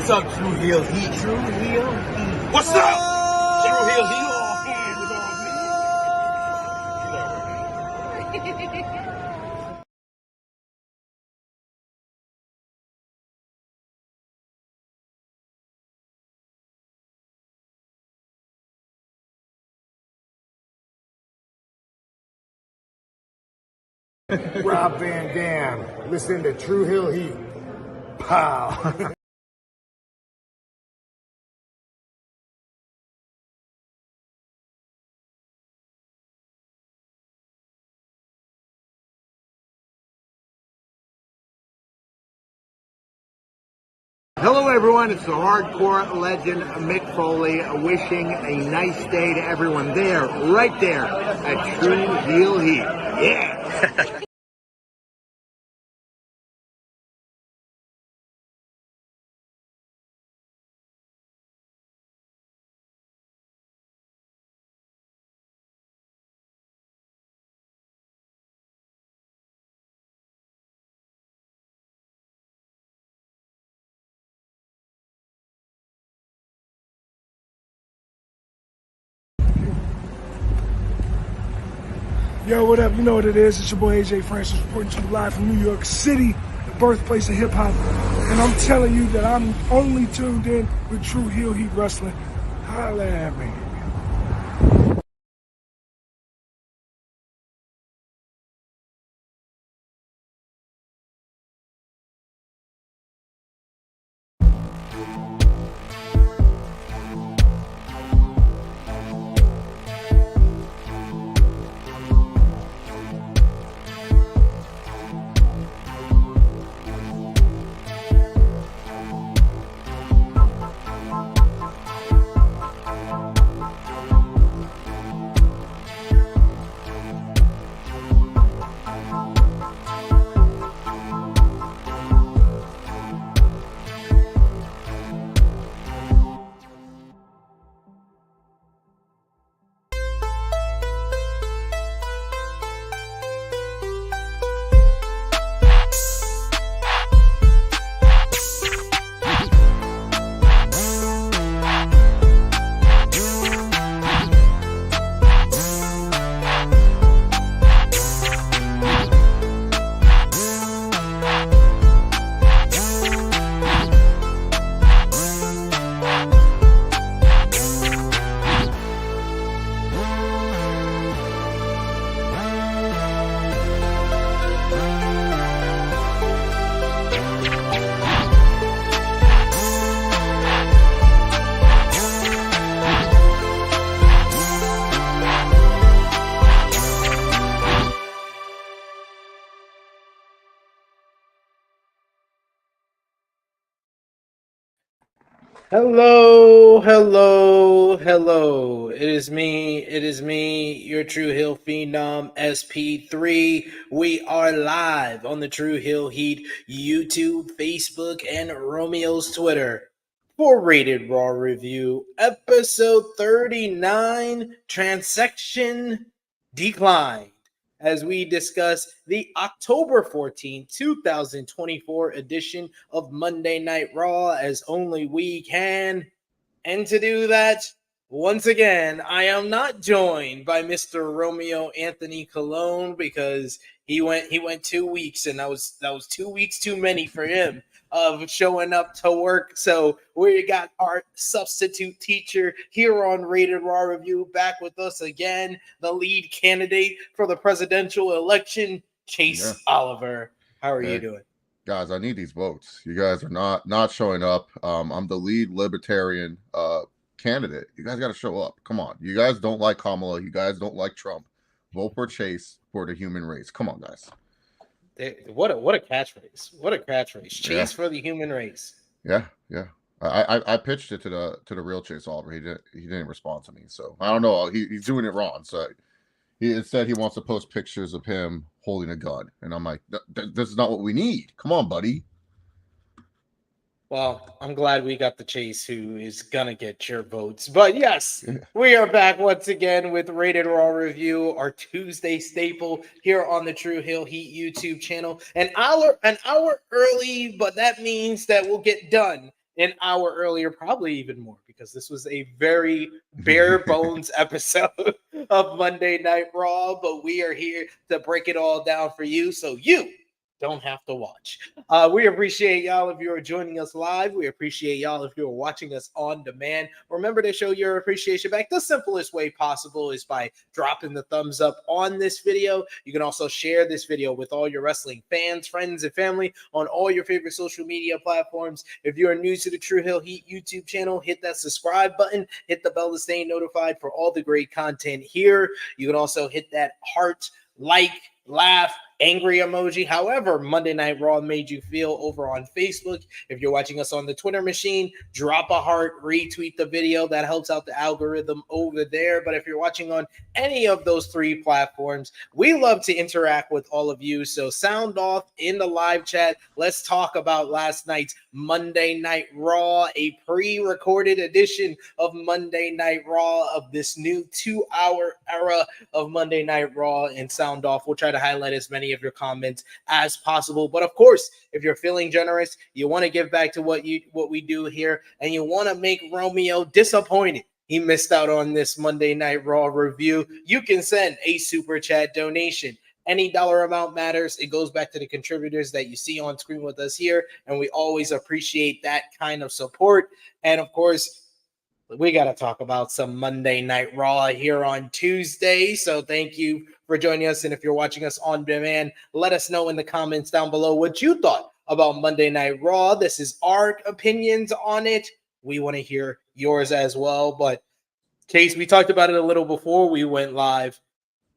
What's up, True Heel Heat? True Heel Heat. What's up? True Heel Heat. Rob Van Dam, listening to True Heel Heat. Pow. Hello everyone, it's the hardcore legend Mick Foley wishing a nice day to everyone there, right there at True Heel Heat. Yeah! Yo, what up? You know what it is. It's your boy AJ Francis reporting to you live from New York City, the birthplace of hip hop. And I'm telling you that I'm only tuned in with True Heel Heat Wrestling. Holla at me. Hello, hello, hello. It is me, your True Hill Phenom, SP3. We are live on the True Hill Heat YouTube, Facebook, and Romeo's Twitter for Rated Raw Review, episode 39, Transaction Decline, as we discuss the October 14, 2024 edition of Monday Night Raw as only we can. And to do that, once again, I am not joined by Mr. Romeo Anthony Colon because he went 2 weeks, and that was 2 weeks too many for him of showing up to work. So we got our substitute teacher here on Rated Raw Review back with us again, the lead candidate for the presidential election, Chase Oliver. How are you doing? Guys, I need these votes. You guys are not showing up. I'm the lead libertarian candidate. You guys got to show up. Come on. You guys don't like Kamala. You guys don't like Trump. Vote for Chase for the human race. Come on, guys. What a catchphrase! What a catchphrase! Chase for the human race. Yeah. I pitched it to the real Chase Oliver. He didn't respond to me. So I don't know. He's doing it wrong. So he said he wants to post pictures of him holding a gun, and I'm like, this is not what we need. Come on, buddy. Well, I'm glad we got the Chase who is gonna get your votes. But yes, we are back once again with Rated Raw Review, our Tuesday staple here on the True Hill Heat YouTube channel. An hour early, but that means that we'll get done an hour earlier, probably even more, because this was a very bare bones episode of Monday Night Raw. But we are here to break it all down for you, so you don't have to watch. We appreciate y'all if you are joining us live. We appreciate y'all if you're watching us on demand. Remember to show your appreciation back. The simplest way possible is by dropping the thumbs up on this video. You can also share this video with all your wrestling fans, friends, and family on all your favorite social media platforms. If you are new to the True Hill Heat YouTube channel, hit that subscribe button, hit the bell to stay notified for all the great content here. You can also hit that heart, like, laugh, angry emoji, however Monday Night Raw made you feel over on Facebook. If you're watching us on the Twitter machine, drop a heart, retweet the video. That helps out the algorithm over there. But if you're watching on any of those three platforms, we love to interact with all of you. So sound off in the live chat. Let's talk about last night's Monday Night Raw, a pre-recorded edition of Monday Night Raw of this new 2-hour era of Monday Night Raw. And sound off, we'll try to highlight as many of your comments as possible. But of course, if you're feeling generous, you want to give back to what we do here, and you want to make Romeo disappointed he missed out on this Monday Night Raw review, you can send a super chat donation. Any dollar amount matters. It goes back to the contributors that you see on screen with us here, and we always appreciate that kind of support. And of course, we got to talk about some Monday Night Raw here on Tuesday. So thank you for joining us. And if you're watching us on demand, let us know in the comments down below what you thought about Monday Night Raw. This is our opinions on it. We want to hear yours as well. But Chase, we talked about it a little before we went live.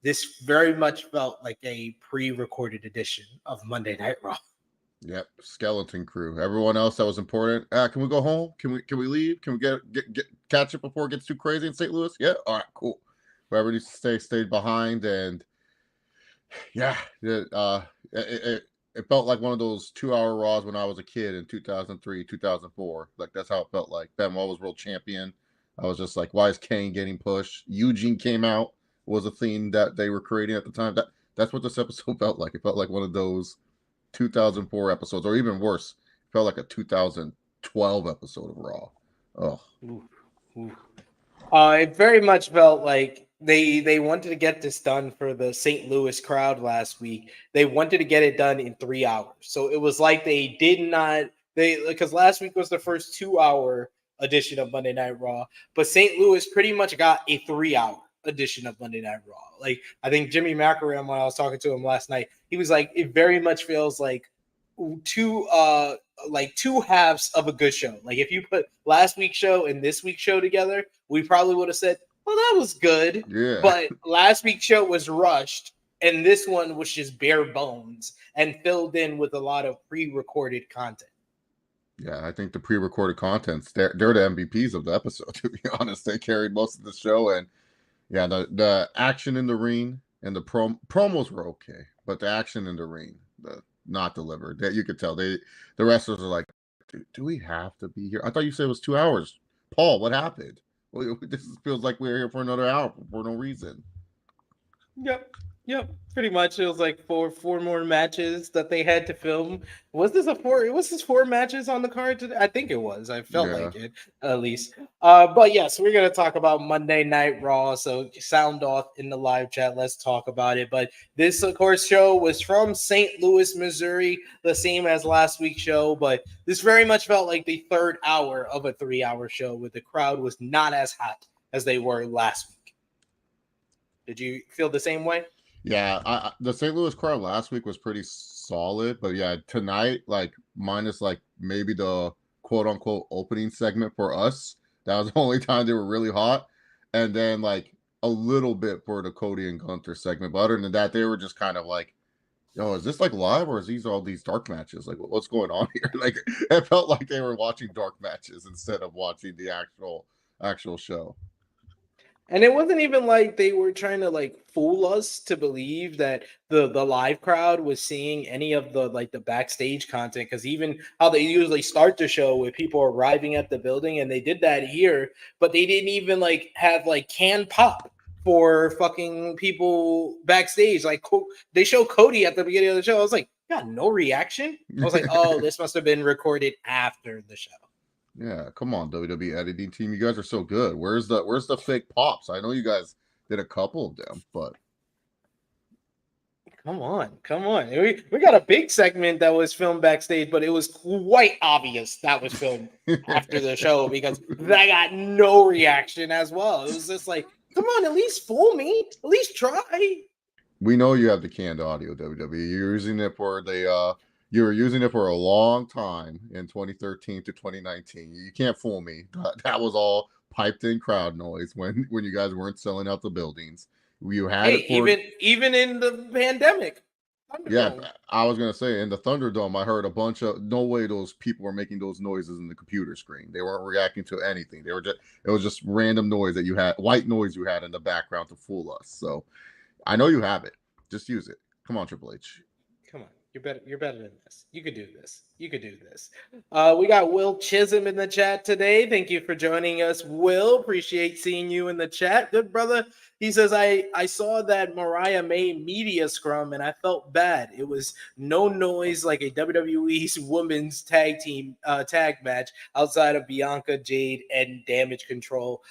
This very much felt like a pre-recorded edition of Monday Night Raw. Yep, skeleton crew. Everyone else that was important. Can we go home? Can we leave? Can we get catch it before it gets too crazy in St. Louis? Yeah. All right. Cool. Whoever needs to stayed behind, and yeah, it felt like one of those 2-hour Raws when I was a kid in 2003, 2004. Like that's how it felt like. Benoit was world champion. I was just like, why is Kane getting pushed? Eugene came out was a theme that they were creating at the time. That's what this episode felt like. It felt like one of those 2004 episodes, or even worse, it felt like a 2012 episode of Raw. It very much felt like they wanted to get this done for the St. Louis crowd last week. They wanted to get it done in 3 hours. So it was like they did not, because last week was the first 2-hour edition of Monday Night Raw, but St. Louis pretty much got a 3-hour edition of Monday Night Raw. Like, I think Jimmy Macaram, when I was talking to him last night, he was like, it very much feels like two halves of a good show. Like, if you put last week's show and this week's show together, we probably would have said, well, that was good. Yeah. But last week's show was rushed, and this one was just bare bones and filled in with a lot of pre-recorded content. Yeah, I think the pre-recorded contents, they're the MVPs of the episode, to be honest. They carried most of the show, and yeah, the action in the ring and the promos were okay, but the action in the ring, not delivered. That you could tell. The wrestlers are like, do we have to be here? I thought you said it was 2 hours. Paul, what happened? Well, this feels like we're here for another hour for no reason. Yep. Pretty much, it was like four more matches that they had to film. Was this 4 matches on the card today? I think it was. I felt like it, at least. But yes, we're gonna talk about Monday Night Raw. So sound off in the live chat. Let's talk about it. But this, of course, show was from St. Louis, Missouri, the same as last week's show. But this very much felt like the 3rd hour of a 3-hour show, where the crowd was not as hot as they were last week. Did you feel the same way? Yeah, the St. Louis crowd last week was pretty solid, but yeah, tonight, like minus like maybe the quote unquote opening segment for us, that was the only time they were really hot, and then like a little bit for the Cody and Gunther segment. But other than that, they were just kind of like, yo, is this like live or is these all these dark matches? Like, what's going on here? Like, it felt like they were watching dark matches instead of watching the actual show. And it wasn't even like they were trying to like fool us to believe that the live crowd was seeing any of the like the backstage content, because even how they usually start the show with people arriving at the building, and they did that here, but they didn't even like have like canned pop for fucking people backstage. Like they show Cody at the beginning of the show. I was like, got no reaction. I was like, oh, this must have been recorded after the show. Yeah, come on, WWE editing team. You guys are so good. Where's the fake pops? I know you guys did a couple of them, but Come on, come on. We got a big segment that was filmed backstage, but it was quite obvious that was filmed after the show because that got no reaction as well. It was just like, come on, at least fool me. At least try. we know you have the canned audio, WWE. You're using it for you were using it for a long time in 2013 to 2019. You can't fool me. That was all piped in crowd noise when you guys weren't selling out the buildings. You had Hey, it for even in the pandemic. yeah. Thunderdome. I was gonna say in the Thunderdome, I heard a bunch of no way those people were making those noises in the computer screen. They weren't reacting to anything. They were just it was just random noise that you had, white noise you had in the background to fool us. So I know you have it. Just use it. Come on, Triple H. Come on, you're better than this. You could do this. You could do this. We got Will Chisholm in the chat today. Thank you for joining us, Will. Appreciate seeing you in the chat. Good brother. He says, I saw that Mariah May media scrum and I felt bad. It was no noise like a WWE's women's tag match outside of Bianca, Jade, and Damage Control.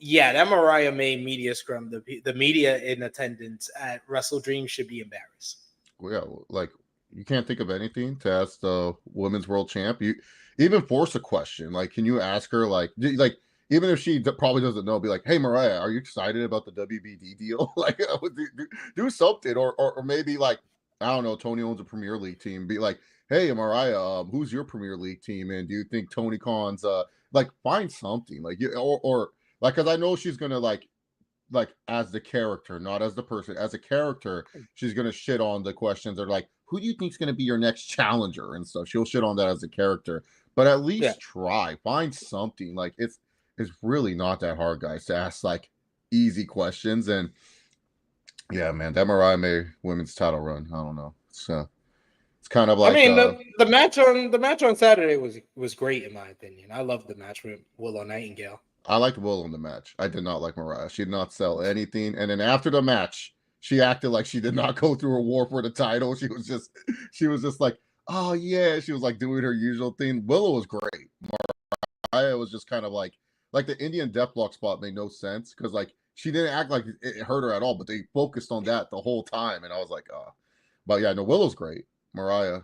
Yeah, that Mariah May media scrum, the media in attendance at Wrestle Dream should be embarrassed. Well, yeah, like you can't think of anything to ask the women's world champ. You even force a question. Like, can you ask her? Like even if she probably doesn't know, be like, "Hey, Mariah, are you excited about the WBD deal? Like, do something, or maybe like I don't know. Tony owns a Premier League team. Be like, "Hey, Mariah, who's your Premier League team? And do you think Tony Khan's like find something like you or like because I know she's gonna like as the character, not as the person, as a character, she's gonna shit on the questions. They're like, who do you think's gonna be your next challenger and stuff? She'll shit on that as a character, but at least try, find something. Like it's really not that hard, guys, to ask like easy questions. And yeah, man, that Mariah May women's title run, I don't know. It's kind of like I mean the match on Saturday was great in my opinion. I loved the match with Willow Nightingale. I liked Will in the match. I did not like Mariah. She did not sell anything. And then after the match, she acted like she did not go through a war for the title. She was just like, oh yeah. She was like doing her usual thing. Willow was great. Mariah was just kind of like the Indian death block spot made no sense because like she didn't act like it hurt her at all, but they focused on that the whole time. And I was like, but yeah, no, Willow's great. Mariah,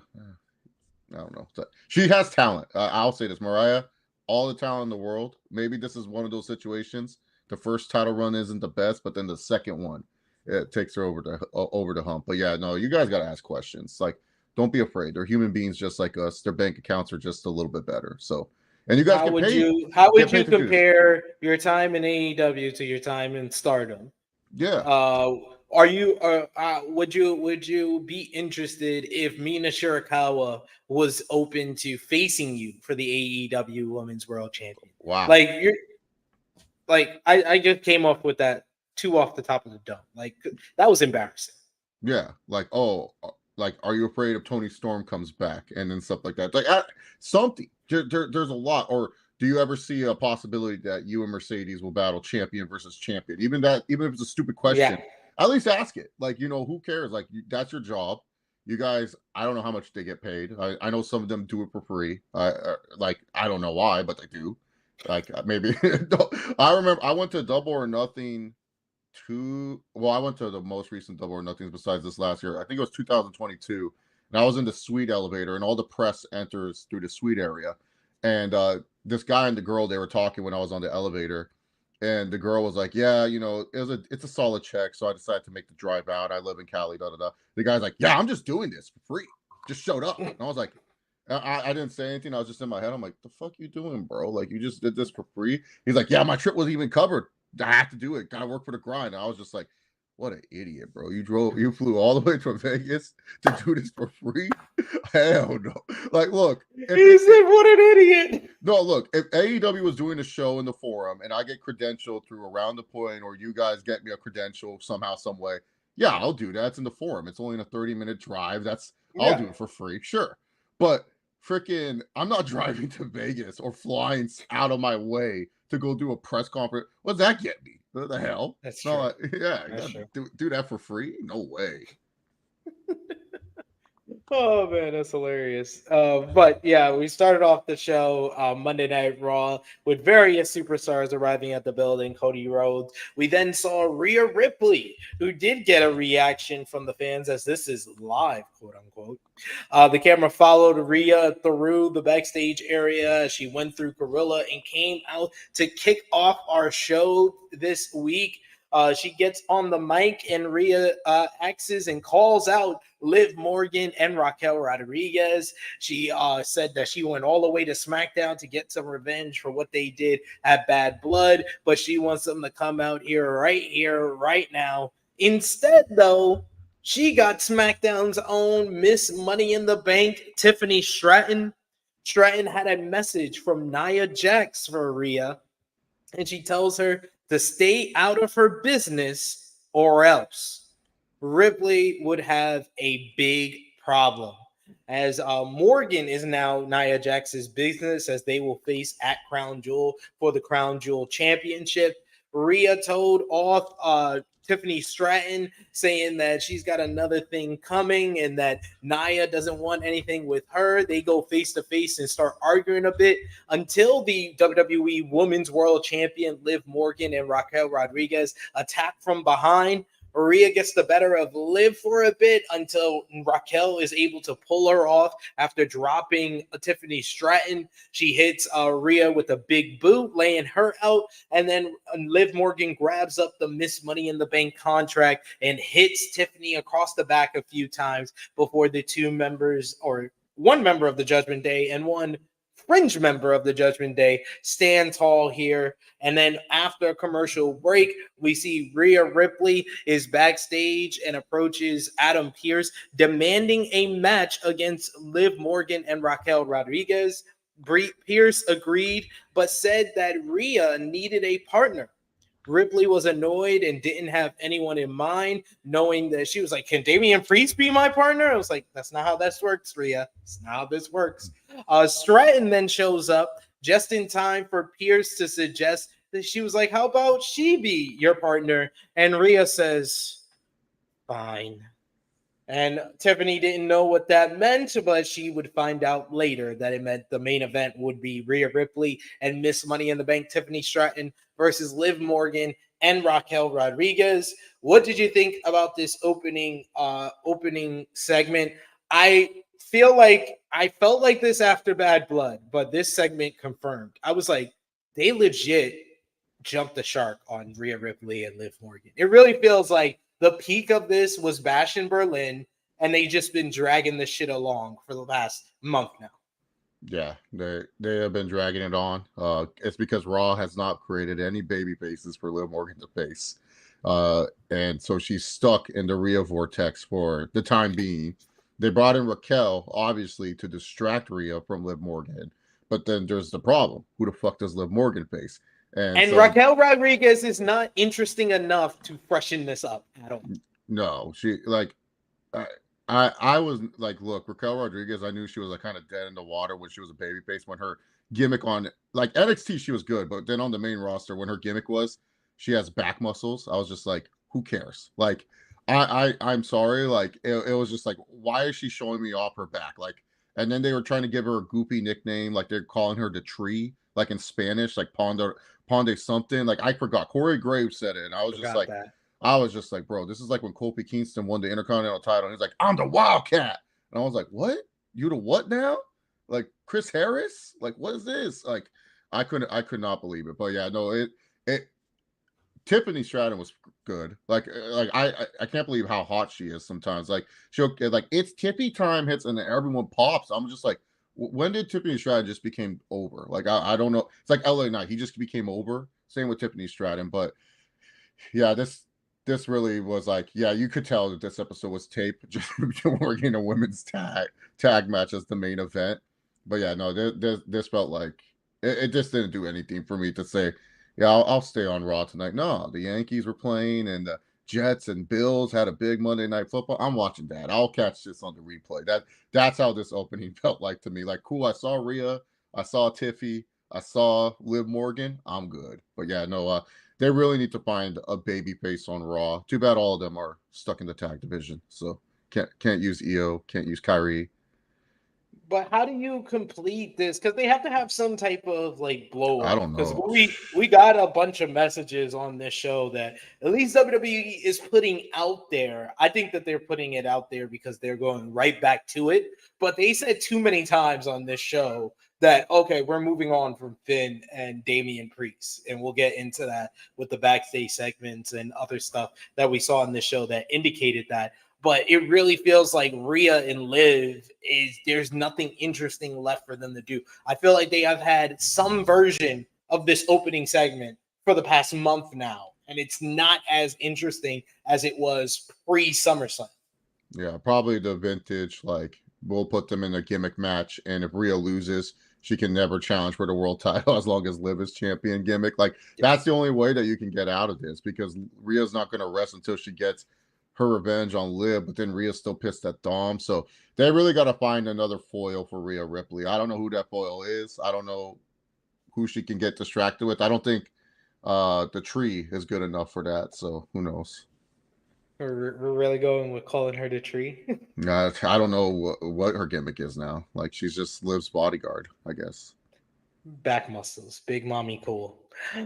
I don't know. She has talent. I'll say this, Mariah. All the talent in the world. Maybe this is one of those situations. The first title run isn't the best, but then the second one, it takes her over the hump. But yeah, no, you guys got to ask questions. Like, don't be afraid. They're human beings just like us. Their bank accounts are just a little bit better. So, and you guys how would you compare your time in AEW to your time in Stardom? Yeah. Would you be interested if Mina Shirakawa was open to facing you for the AEW Women's World Champion? Wow. I just came off with that two off the top of the dome. Like that was embarrassing. Yeah. Like, are you afraid if Tony Storm comes back and then stuff like that? Like something. There's a lot. Or do you ever see a possibility that you and Mercedes will battle champion versus champion? Even if it's a stupid question, at least ask it. Like, who cares? Like, that's your job. You guys, I don't know how much they get paid. I know some of them do it for free. I don't know why, but they do. Like, maybe. I remember I went to Double or Nothing I went to the most recent Double or Nothings besides this last year. I think it was 2022. And I was in the suite elevator, and all the press enters through the suite area. And this guy and the girl, they were talking when I was on the elevator. And the girl was like, yeah, it's a solid check. So I decided to make the drive out. I live in Cali, da-da-da. The guy's like, yeah, I'm just doing this for free. Just showed up. And I was like, I didn't say anything. I was just in my head. I'm like, the fuck you doing, bro? Like, you just did this for free? He's like, yeah, my trip wasn't even covered. I have to do it. Gotta work for the grind. And I was just like, what an idiot, bro. You flew all the way from Vegas to do this for free? Hell no. Like, look. He said, what an idiot. No, look, if AEW was doing a show in the forum and I get credentialed through Around the Point or you guys get me a credential somehow, some way, yeah, I'll do that. It's in the forum. It's only in a 30-minute drive. I'll do it for free. Sure. But freaking, I'm not driving to Vegas or flying out of my way to go do a press conference. What does that get me? What the hell? That's true. Like, yeah, do that for free? No way. Oh man, that's hilarious. But yeah, we started off the show Monday Night Raw with various superstars arriving at the building. Cody Rhodes. We then saw Rhea Ripley, who did get a reaction from the fans, as this is live, quote unquote. The camera followed Rhea through the backstage area. She went through Gorilla and came out to kick off our show this week. She gets on the mic and Rhea axes and calls out Liv Morgan and Raquel Rodriguez. She said that she went all the way to SmackDown to get some revenge for what they did at Bad Blood, but she wants them to come out here, right now. Instead, though, she got SmackDown's own Miss Money in the Bank, Tiffany Stratton. Stratton had a message from Nia Jax for Rhea, and she tells her to stay out of her business or else. Ripley would have a big problem, as Morgan is now Nia Jax's business, as they will face at Crown Jewel for the Crown Jewel Championship. Rhea told off Tiffany Stratton, saying that she's got another thing coming and that Nia doesn't want anything with her. They go face to face and start arguing a bit until the WWE Women's World Champion Liv Morgan and Raquel Rodriguez attack from behind. Rhea gets the better of Liv for a bit until Raquel is able to pull her off after dropping Tiffany Stratton. She hits Rhea with a big boot, laying her out, and then Liv Morgan grabs up the Miss Money in the Bank contract and hits Tiffany across the back a few times before the two members, or one member of the Judgment Day and one fringe member of the Judgment Day, stand tall here. And then after a commercial break, we see Rhea Ripley is backstage and approaches Adam Pearce, demanding a match against Liv Morgan and Raquel Rodriguez. Pearce agreed, but said that Rhea needed a partner. Ripley was annoyed and didn't have anyone in mind, knowing that she was like, "Can Damian Priest be my partner?" I was like, "That's not how this works, Rhea. That's not how this works." Stratton then shows up just in time for Pearce to suggest that she was like, "How about she be your partner?" And Rhea says, "Fine." And Tiffany didn't know what that meant, but she would find out later that it meant the main event would be Rhea Ripley and Miss Money in the Bank Tiffany Stratton versus Liv Morgan and Raquel Rodriguez. What did you think about this opening segment? I felt like this after Bad Blood, but this segment confirmed. I was like, they legit jumped the shark on Rhea Ripley and Liv Morgan. It really feels like the peak of this was Bash in Berlin, and they just been dragging this shit along for the last month now. Yeah, they have been dragging it on. It's because Raw has not created any baby faces for Liv Morgan to face. And so she's stuck in the Rhea vortex for the time being. They brought in Raquel, obviously, to distract Rhea from Liv Morgan. But then there's the problem. Who the fuck does Liv Morgan face? And so, Raquel Rodriguez is not interesting enough to freshen this up at all. No, she like I was like, look, Raquel Rodriguez, I knew she was like kind of dead in the water when she was a babyface. When her gimmick on like NXT, she was good, but then on the main roster, when her gimmick was she has back muscles, I was just like, who cares? Like, I'm sorry, like it was just like, why is she showing me off her back? Like, and then they were trying to give her a goopy nickname, like they're calling her the tree, like in Spanish, like Ponde something. Like I forgot. Corey Graves said it, and I was just like, I was just like, bro, this is like when Kofi Kingston won the Intercontinental title, and he's like, I'm the Wildcat, and I was like, what? You the what now? Like Chris Harris? Like what is this? Like I could not believe it. But yeah, no, it Tiffany Stratton was good. Like I can't believe how hot she is sometimes. Like she'll like it's Tippy time hits and then everyone pops. I'm just like, when did Tiffany Stratton just became over? Like I don't know. It's like LA Knight. He just became over. Same with Tiffany Stratton. But yeah, this really was like, yeah, you could tell that this episode was taped just working a women's tag match as the main event. But yeah, no, this felt like it just didn't do anything for me to say, yeah, I'll stay on Raw tonight. No, the Yankees were playing and the Jets and Bills had a big Monday Night Football. I'm watching that. I'll catch this on the replay. That's how this opening felt like to me. Like, cool, I saw Rhea, I saw Tiffy, I saw Liv Morgan. I'm good. But yeah, no, they really need to find a baby face on Raw. Too bad all of them are stuck in the tag division. So Can't use Io. Can't use Kyrie. But how do you complete this? Because they have to have some type of like blow I off. don't Because know. we got a bunch of messages on this show that at least WWE is putting out there. I think that they're putting it out there because they're going right back to it. But they said too many times on this show that okay, we're moving on from Finn and Damian Priest, and we'll get into that with the backstage segments and other stuff that we saw on this show that indicated that. But it really feels like Rhea and Liv there's nothing interesting left for them to do. I feel like they have had some version of this opening segment for the past month now, and it's not as interesting as it was pre-SummerSlam. Yeah, probably the vintage, like, we'll put them in a gimmick match, and if Rhea loses, she can never challenge for the world title as long as Liv is champion gimmick. Like, that's the only way that you can get out of this, because Rhea's not going to rest until she gets her revenge on Liv, but then Rhea's still pissed at Dom. So they really got to find another foil for Rhea Ripley. I don't know who that foil is. I don't know who she can get distracted with. I don't think the tree is good enough for that. So who knows? We're really going with calling her the tree. I don't know what her gimmick is now. Like, she's just Liv's bodyguard, I guess. Back muscles, big mommy cool.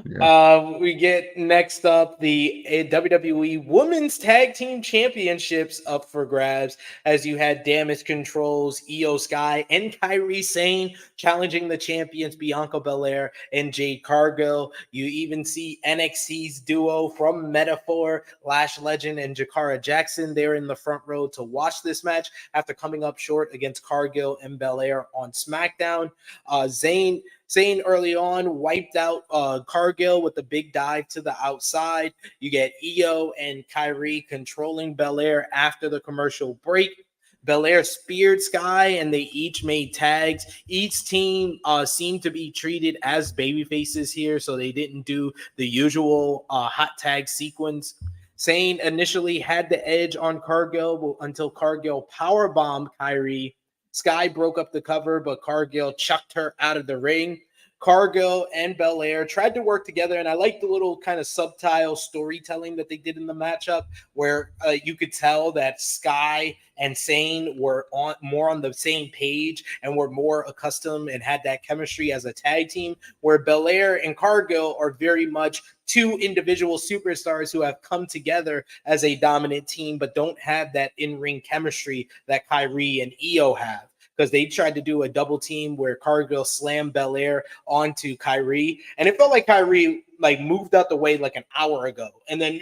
Yeah. We get next up the WWE Women's Tag Team Championships up for grabs as you had Damage Control's Io Sky and Kairi Sane challenging the champions Bianca Belair and Jade Cargill. You even see NXT's duo from Metaphor, Lash Legend and Jakara Jackson there in the front row to watch this match after coming up short against Cargill and Belair on SmackDown. Zayn early on wiped out Cargill with a big dive to the outside. You get Io and Kairi controlling Belair after the commercial break. Belair speared Sky, and they each made tags. Each team seemed to be treated as baby faces here, so they didn't do the usual hot tag sequence. Zayn initially had the edge on Cargill until Cargill powerbombed Kairi. Sky broke up the cover, but Cargill chucked her out of the ring. Cargill and Belair tried to work together, and I like the little kind of subtle storytelling that they did in the matchup where you could tell that Sky and Zayn were more on the same page and were more accustomed and had that chemistry as a tag team, where Belair and Cargill are very much two individual superstars who have come together as a dominant team but don't have that in-ring chemistry that Kairi and Io have. Because they tried to do a double team where Cargill slammed Belair onto Kairi, and it felt like Kairi like moved out the way like an hour ago, and then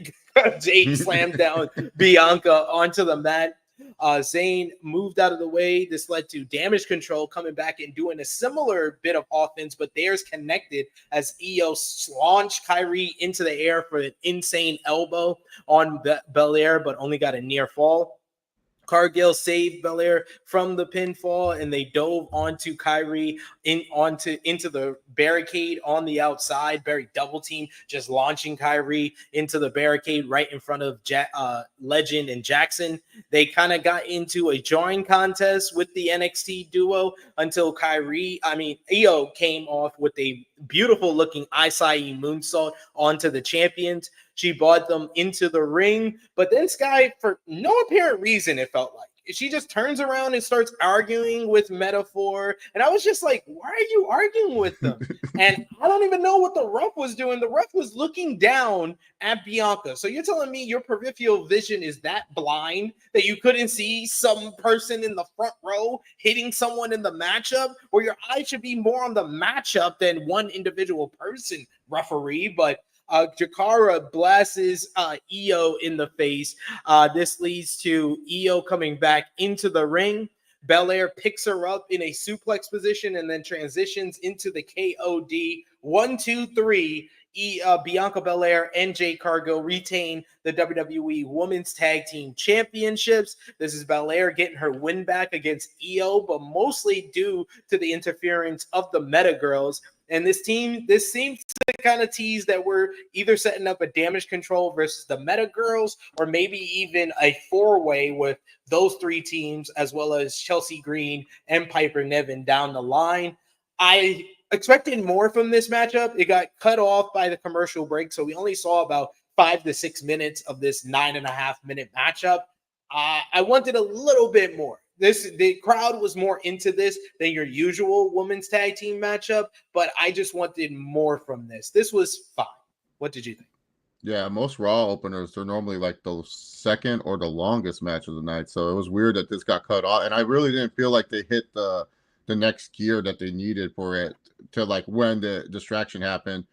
Jade slammed down Bianca onto the mat. Zayn moved out of the way. This led to Damage Control coming back and doing a similar bit of offense, but theirs connected as Io launched Kairi into the air for an insane elbow on Belair, but only got a near fall. Cargill saved Belair from the pinfall, and they dove onto Kairi into the barricade on the outside. Very double team, just launching Kairi into the barricade right in front of Legend and Jackson. They kind of got into a jawing contest with the NXT duo until Io came off with a beautiful looking Isai moonsault onto the champions. She brought them into the ring, but then Sky, for no apparent reason, it felt like, she just turns around and starts arguing with Metaphor. And I was just like, why are you arguing with them? And I don't even know what the ref was doing. The ref was looking down at Bianca. So you're telling me your peripheral vision is that blind that you couldn't see some person in the front row hitting someone in the matchup? Or your eyes should be more on the matchup than one individual person, referee. But Jakara blasts Io in the face. This leads to Io coming back into the ring. Belair picks her up in a suplex position and then transitions into the KOD. 1, 2, 3. Bianca Belair and Jade Cargill retain the WWE Women's Tag Team Championships. This is Belair getting her win back against Io, but mostly due to the interference of the Meta Girls. And this seems to kind of tease that we're either setting up a Damage Control versus the Meta Girls, or maybe even a four-way with those three teams, as well as Chelsea Green and Piper Niven down the line. I expected more from this matchup. It got cut off by the commercial break, so we only saw about 5 to 6 minutes of this 9.5-minute matchup. I wanted a little bit more. The crowd was more into this than your usual women's tag team matchup, but I just wanted more from this. This was fine. What did you think? Yeah, most Raw openers, they're normally like the second or the longest match of the night. So it was weird that this got cut off. And I really didn't feel like they hit the next gear that they needed for it to, like, when the distraction happened.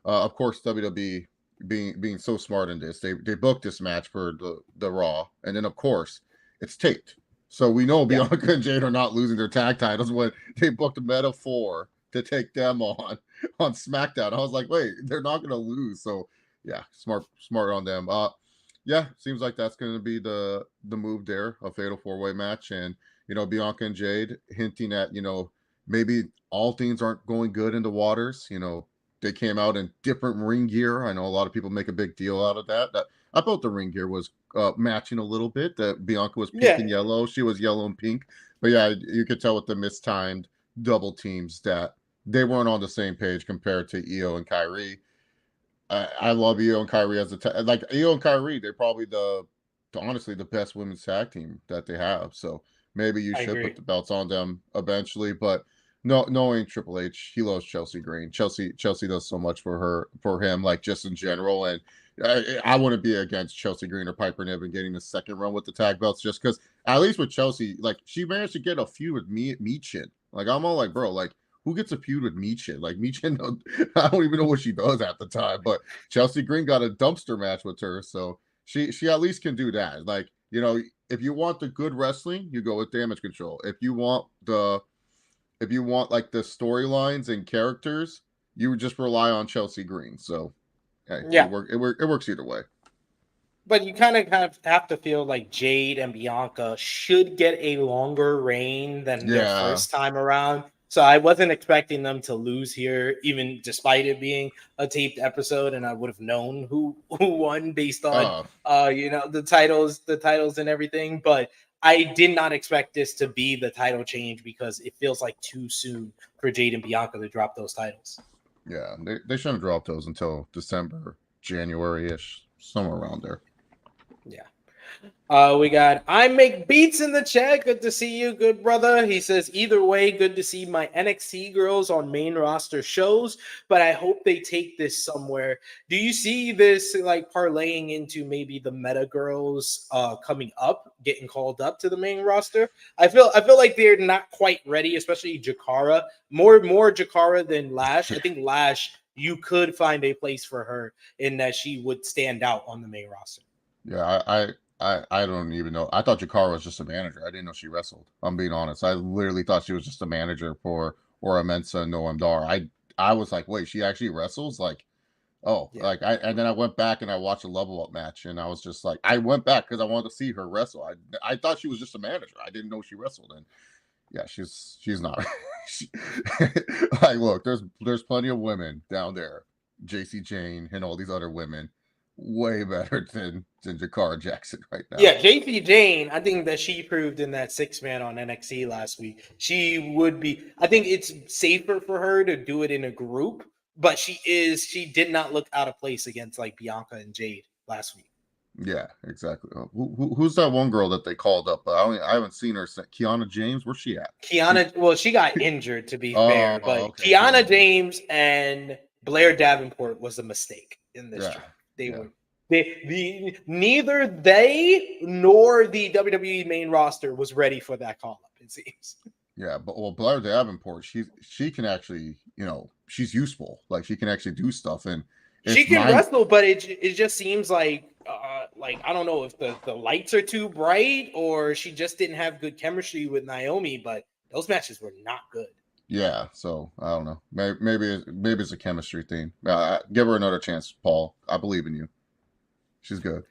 Of course, WWE being so smart in this, they booked this match for the Raw. And then, of course, it's taped. So we know Bianca and Jade are not losing their tag titles when they booked a Meta-4 to take them on SmackDown. I was like, wait, they're not going to lose. So, yeah, smart on them. Yeah, seems like that's going to be the move there, a fatal 4-way match. And, Bianca and Jade hinting at, maybe all things aren't going good in the waters. They came out in different ring gear. I know a lot of people make a big deal out of that. I thought the ring gear was matching a little bit. That Bianca was pink and yellow. She was yellow and pink. But yeah, you could tell with the mistimed double teams that they weren't on the same page compared to Io and Kyrie. I love Io and Kyrie as like Io and Kyrie. They're probably honestly the best women's tag team that they have. So maybe you should put the belts on them eventually. But no, knowing Triple H, he loves Chelsea Green. Chelsea does so much for him, like just in general. And I wouldn't be against Chelsea Green or Piper Niven getting the second run with the tag belts, just because at least with Chelsea, like she managed to get a feud with Michin. Like I'm all like, bro, like who gets a feud with Michin? Like Michin, I don't even know what she does at the time. But Chelsea Green got a dumpster match with her, so she at least can do that. Like if you want the good wrestling, you go with Damage Control. If you want like the storylines and characters, you would just rely on Chelsea Green. So hey, it works either way. But you kind of have to feel like Jade and Bianca should get a longer reign than their first time around. So I wasn't expecting them to lose here, even despite it being a taped episode, and I would have known who won based on the titles and everything. But I did not expect this to be the title change because it feels like too soon for Jade and Bianca to drop those titles. Yeah, they shouldn't have dropped those until December, January-ish, somewhere around there. Yeah. We got I Make Beats in the chat. Good to see you, good brother. He says, either way, good to see my NXT girls on main roster shows, but I hope they take this somewhere. Do you see this like parlaying into maybe the Meta girls coming up, getting called up to the main roster? I feel like they're not quite ready, especially Jakara. More Jakara than Lash. I think Lash, you could find a place for her in that she would stand out on the main roster. Yeah, I don't even know. I thought Jakara was just a manager. I didn't know she wrestled. I'm being honest. I literally thought she was just a manager for Ora Mensa and Noam Dar. I was like, wait, she actually wrestles? Like, and then I went back and I watched a level up match, and I was just like, I went back because I wanted to see her wrestle. I thought she was just a manager. I didn't know she wrestled. And yeah, she's not. Like, look, there's plenty of women down there, JC Jane and all these other women, way better than Jakara Jackson right now. Yeah, JC Jane, I think that she proved in that 6-man on NXT last week. She would be, I think it's safer for her to do it in a group, but she did not look out of place against like Bianca and Jade last week. Yeah, exactly. Who's that one girl that they called up? I haven't seen her since. Kiana James, where's she at? She got injured to be fair, but okay. Kiana James and Blair Davenport was a mistake in this job. Neither they nor the WWE main roster was ready for that call up, it seems. Yeah, but Blair Davenport, she can actually, she's useful. Like she can actually do stuff, and she can wrestle, but it just seems like I don't know if the lights are too bright or she just didn't have good chemistry with Naomi, but those matches were not good. Yeah, so I don't know. Maybe it's a chemistry thing. Give her another chance, Paul. I believe in you. She's good.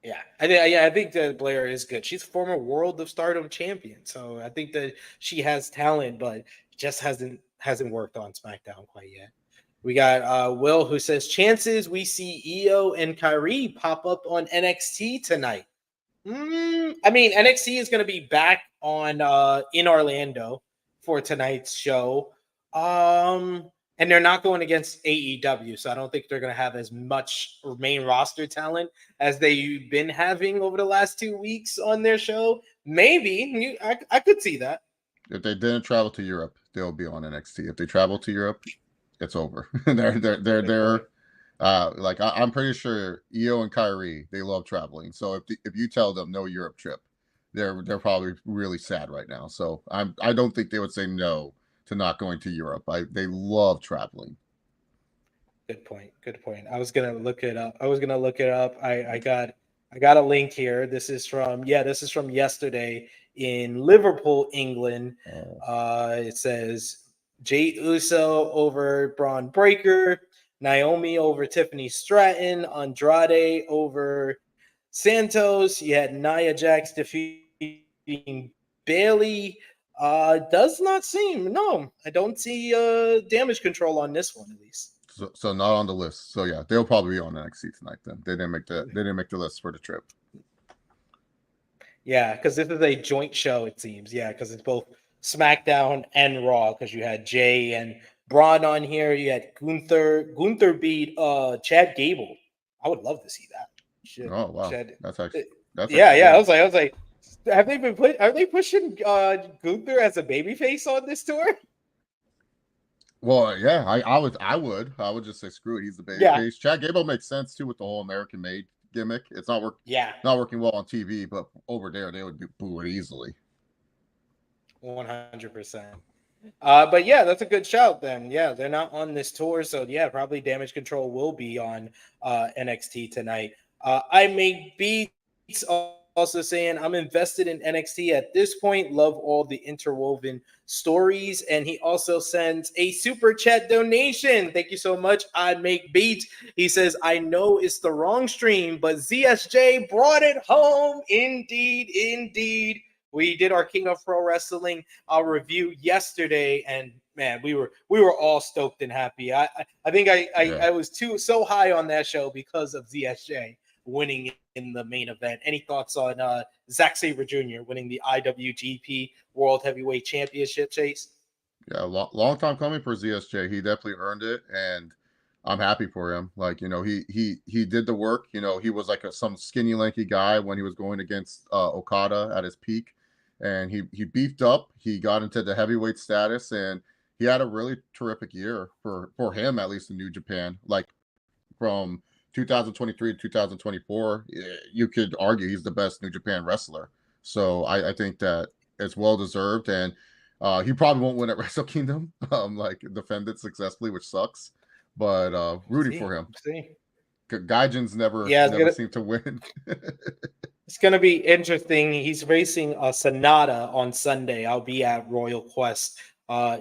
Yeah, I think that Blair is good. She's a former World of Stardom champion, so I think that she has talent, but just hasn't worked on SmackDown quite yet. We got Will who says chances we see Io and Kyrie pop up on NXT tonight. I mean, NXT is going to be back on in Orlando for tonight's show. And they're not going against AEW, so I don't think they're going to have as much main roster talent as they've been having over the last 2 weeks on their show. Maybe I could see that. If they didn't travel to Europe, they'll be on NXT. If they travel to Europe, it's over. they're like I'm pretty sure Io and Kyrie, they love traveling. So if you tell them no Europe trip, they're probably really sad right now. So I don't think they would say no to not going to Europe. They love traveling. Good point. I was gonna look it up. I got a link here. This is from yesterday in Liverpool, England. It says Jey Uso over Braun Breaker, Naomi over Tiffany Stratton, Andrade over Santos. You had Nia Jax defeating Bailey. Does not seem. No, I don't see Damage Control on this one at least. So not on the list. So yeah, they'll probably be on NXT tonight. Then they didn't make the list for the trip. Yeah, because this is a joint show. It seems. Yeah, because it's both SmackDown and Raw. Because you had Jay and Braun on here. You had Gunther beat Chad Gable. I would love to see that. Oh wow, that's actually yeah. I was like, are they pushing Gunther as a babyface on this tour? Well, yeah, I would just say screw it. He's the babyface. Chad Gable makes sense too with the whole American Made gimmick. It's not working well on TV, but over there they would boo it easily. 100%. But yeah, that's a good shout then. Yeah, they're not on this tour, so yeah, probably Damage Control will be on NXT tonight. I make beats also saying I'm invested in NXT at this point. Love all the interwoven stories. And he also sends a super chat donation. Thank you so much. I make beats. He says, I know it's the wrong stream, but ZSJ brought it home. Indeed. We did our King of Pro Wrestling review yesterday, and man, we were all stoked and happy. I think I was so high on that show because of ZSJ winning in the main event. Any thoughts on Zack Sabre Jr. winning the IWGP World Heavyweight Championship, Chase? Yeah, long time coming for ZSJ. He definitely earned it, and I'm happy for him. Like, he did the work. He was like some skinny, lanky guy when he was going against Okada at his peak, and he beefed up. He got into the heavyweight status, and he had a really terrific year for him, at least in New Japan. Like from 2023 to 2024, you could argue he's the best New Japan wrestler. So I think that it's well deserved, and he probably won't win at Wrestle Kingdom, like defend it successfully, which sucks. But rooting for him. Gaijins never seem to win. It's gonna be interesting. He's racing Sonata on Sunday. I'll be at Royal Quest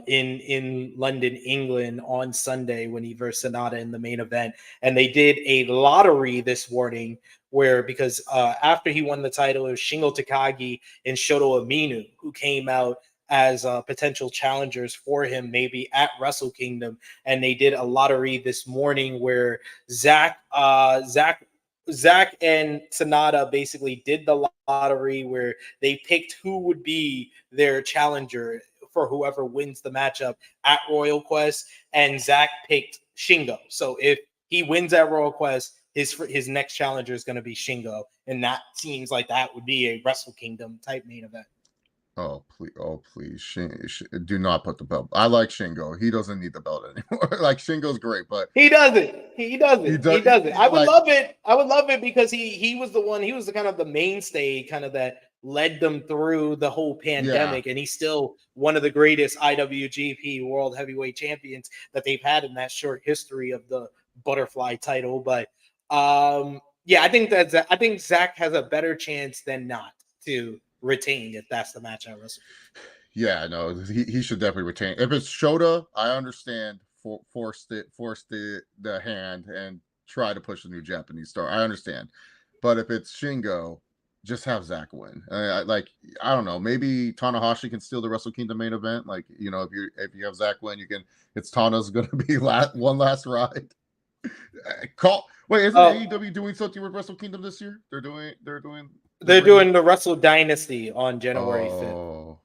in London, England on Sunday when he versed Sonata in the main event. And they did a lottery this morning because after he won the title, it was Shingo Takagi and Shoto Aminu who came out as potential challengers for him, maybe at Wrestle Kingdom. And they did a lottery this morning where Zach and Sonata basically did the lottery where they picked who would be their challenger for whoever wins the matchup at Royal Quest, and Zach picked Shingo. So if he wins at Royal Quest, his next challenger is going to be Shingo, and that seems like that would be a Wrestle Kingdom type main event. Oh please, do not put the belt. I like Shingo. He doesn't need the belt anymore. Like Shingo's great, but he doesn't. I would love it because he was the one. He was the kind of the mainstay, kind of that led them through the whole pandemic, and he's still one of the greatest IWGP World Heavyweight Champions that they've had in that short history of the butterfly title. But I think Zach has a better chance than not to retain if that's the match I wrestle. Yeah, no, he should definitely retain. If it's Shota, I understand. Force the hand and try to push the new Japanese star. I understand, but if it's Shingo, just have Zach win. I don't know. Maybe Tanahashi can steal the Wrestle Kingdom main event. Like, if you have Zach win, it's Tana's going to be one last ride. Isn't AEW doing something with Wrestle Kingdom this year? They're doing the Wrestle Dynasty on January 5th.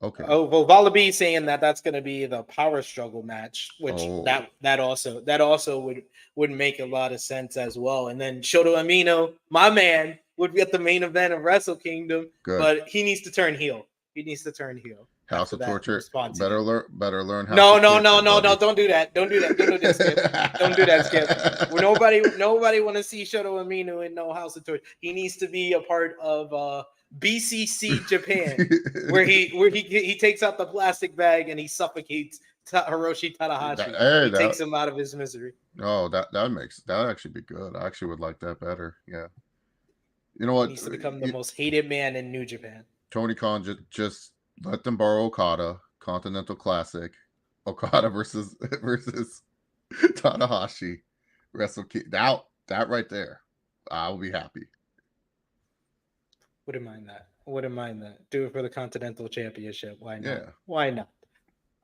Okay. Oh well, Wallaby saying that that's going to be the power struggle match, which Oh. that also would make a lot of sense as well. And then Shota Umino, my man, would be at the main event of Wrestle Kingdom, Good. but he needs to turn heel. He needs to turn heel. House of Torture. Better learn how. No, don't do that. Don't do that. Don't do that, Skip. Don't do that, Skip. Where nobody want to see Shota Umino in no House of Torture. He needs to be a part of BCC Japan, where he takes out the plastic bag and he suffocates Hiroshi Tanahashi. He takes him out of his misery. Oh, that would actually be good. I actually would like that better. Yeah. You know what? He needs to become the most hated man in New Japan. Tony Khan just let them borrow Okada, Continental Classic, Okada versus Tanahashi, Wrestle Kingdom. That right there, I will be happy. Wouldn't mind that. Do it for the Continental Championship. Why not? Yeah. Why not?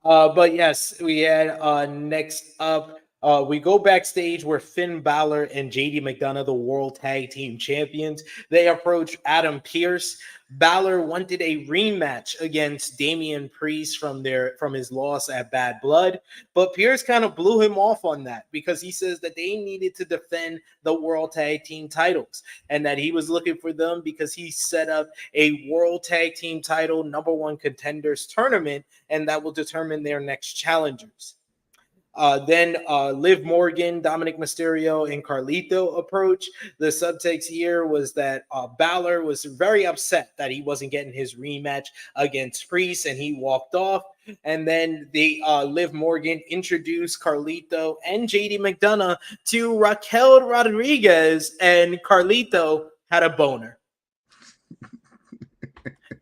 But yes, we had next up. We go backstage where Finn Balor and JD McDonough, the World Tag Team Champions, they approach Adam Pearce. Balor wanted a rematch against Damian Priest from his loss at Bad Blood, but Pearce kind of blew him off on that because he says that they needed to defend the World Tag Team titles and that he was looking for them because he set up a World Tag Team title #1 contenders tournament, and that will determine their next challengers. Then Liv Morgan, Dominic Mysterio, and Carlito approach. The subtext here was that Balor was very upset that he wasn't getting his rematch against Priest, and he walked off. And then Liv Morgan introduced Carlito and JD McDonough to Raquel Rodriguez, and Carlito had a boner.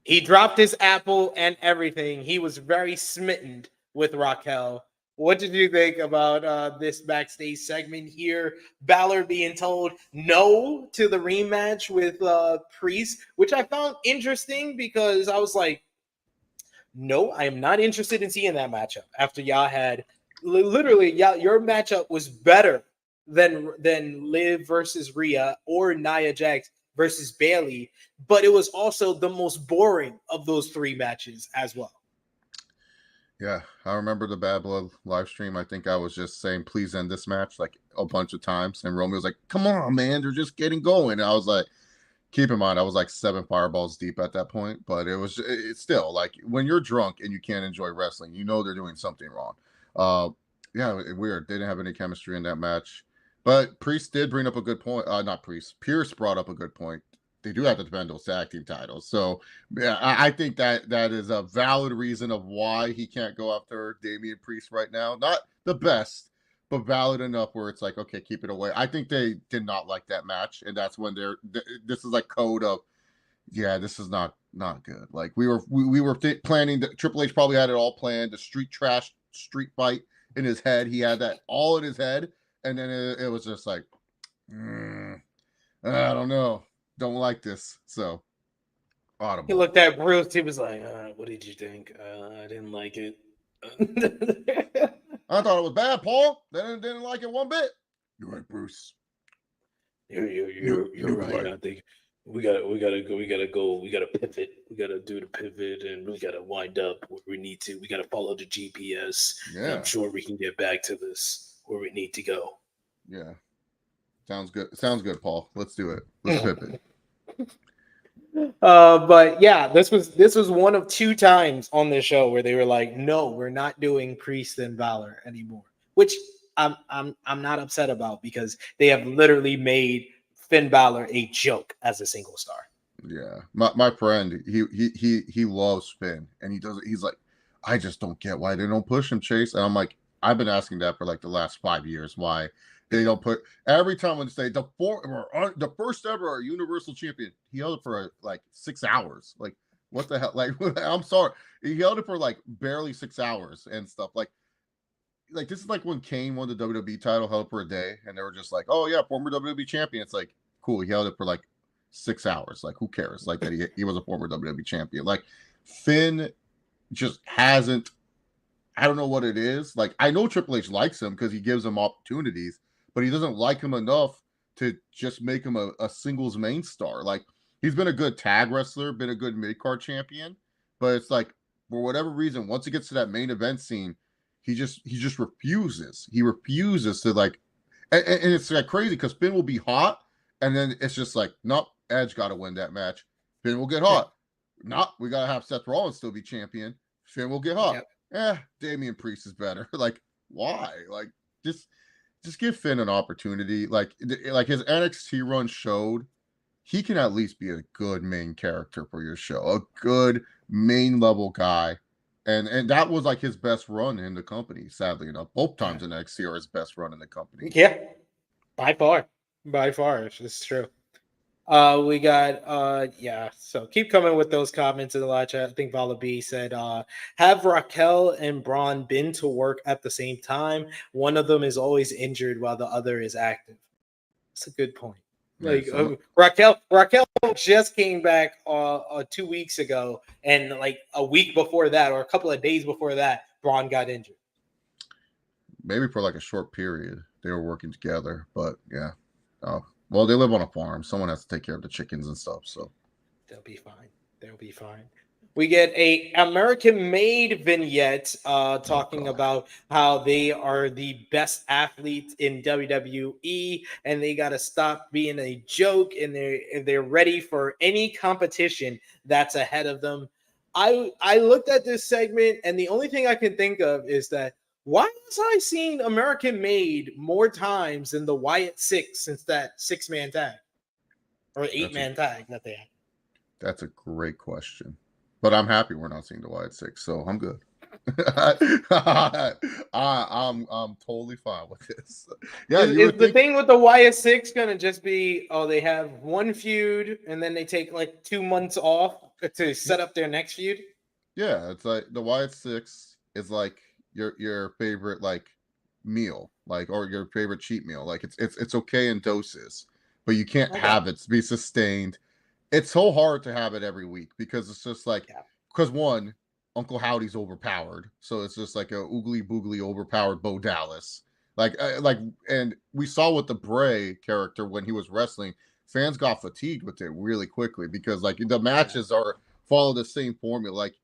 He dropped his apple and everything. He was very smitten with Raquel. What did you think about this backstage segment here? Balor being told no to the rematch with Priest, which I found interesting because I was like, no, I am not interested in seeing that matchup. After y'all had literally, your matchup was better than Liv versus Rhea or Nia Jax versus Bayley, but it was also the most boring of those three matches as well. Yeah, I remember the Bad Blood live stream. I think I was just saying, please end this match like a bunch of times. And Romeo was like, come on, man, they're just getting going. And I was like, keep in mind, I was like 7 fireballs deep at that point. But it's still like when you're drunk and you can't enjoy wrestling, you know they're doing something wrong. Yeah, weird. They didn't have any chemistry in that match. But Priest did bring up a good point. Not Priest. Pierce brought up a good point. They do have to defend those tag team titles. So yeah, I think that is a valid reason of why he can't go after Damian Priest right now. Not the best, but valid enough where it's like, okay, keep it away. I think they did not like that match. And that's when this is like code of, yeah, this is not good. Like we were planning that Triple H probably had it all planned. The street fight in his head. He had that all in his head. And then it was just like, I don't know. Don't like this. So audible. He looked at Bruce. He was like, what did you think? I didn't like it. I thought it was bad, Paul. They didn't like it one bit. You're right, Bruce. You're right. I think we gotta pivot. We gotta do the pivot, and we gotta wind up where we need to. We gotta follow the GPS. Yeah. I'm sure we can get back to this where we need to go. Yeah. Sounds good, Paul. Let's do it. Let's pivot. But yeah, this was one of 2 times on this show where they were like, no, we're not doing Priest and Balor anymore, which I'm not upset about because they have literally made Finn Balor a joke as a single star. Yeah. My friend, he loves Finn, and he's like, I just don't get why they don't push him, Chase. And I'm like, I've been asking that for like the last 5 years, why they don't put every time when they say the first ever Universal Champion, he held it for like 6 hours. Like, what the hell? Like, I'm sorry, he held it for like barely 6 hours and stuff. Like this is like when Kane won the WWE title, held it for a day, and they were just like, oh yeah, former WWE champion. It's like, cool, he held it for like 6 hours. Like, who cares? Like that he was a former WWE champion. Like Finn just hasn't. I don't know what it is. Like, I know Triple H likes him because he gives him opportunities, but he doesn't like him enough to just make him a singles main star. Like, he's been a good tag wrestler, been a good mid-card champion, but it's like, for whatever reason, once it gets to that main event scene, he just refuses. He refuses to like, and it's like crazy because Finn will be hot, and then it's just like, nope, Edge got to win that match. Finn will get hot. Not, we gotta have Seth Rollins still be champion. Finn will get hot. Damian Priest is better. Like, why? Like, just give Finn an opportunity. Like his NXT run showed he can at least be a good main character for your show, a good main level guy. And that was like his best run in the company, sadly enough. Both times in NXT are his best run in the company. Yeah, by far. It's true. We got so keep coming with those comments in the live chat. I think Vala B said, have Raquel and Braun been to work at the same time? One of them is always injured while the other is active. That's a good point. Like Raquel just came back 2 weeks ago, and like a week before that, or a couple of days before that, Braun got injured. Maybe for like a short period they were working together, but yeah. Well, they live on a farm. Someone has to take care of the chickens and stuff, so they'll be fine. We get a American-made vignette talking about how they are the best athletes in WWE, and they got to stop being a joke, and they're ready for any competition that's ahead of them. I looked at this segment, and the only thing I can think of is that why was I seeing American-made more times than the Wyatt Six since that 6-man tag or 8-man tag that they had? That's a great question. But I'm happy we're not seeing the Wyatt Six, so I'm good. I'm totally fine with this. Yeah, is the thing with the Wyatt Six gonna just be they have one feud and then they take like 2 months off to set up their next feud? Yeah, it's like the Wyatt Six is like your favorite like meal, like, or your favorite cheat meal. Like it's okay in doses, but you can't have it be sustained. It's so hard to have it every week because it's just like, because one, Uncle Howdy's overpowered, so it's just like a oogly boogly overpowered Bo Dallas. And we saw with the Bray character when he was wrestling, fans got fatigued with it really quickly because like the matches follow the same formula. Like,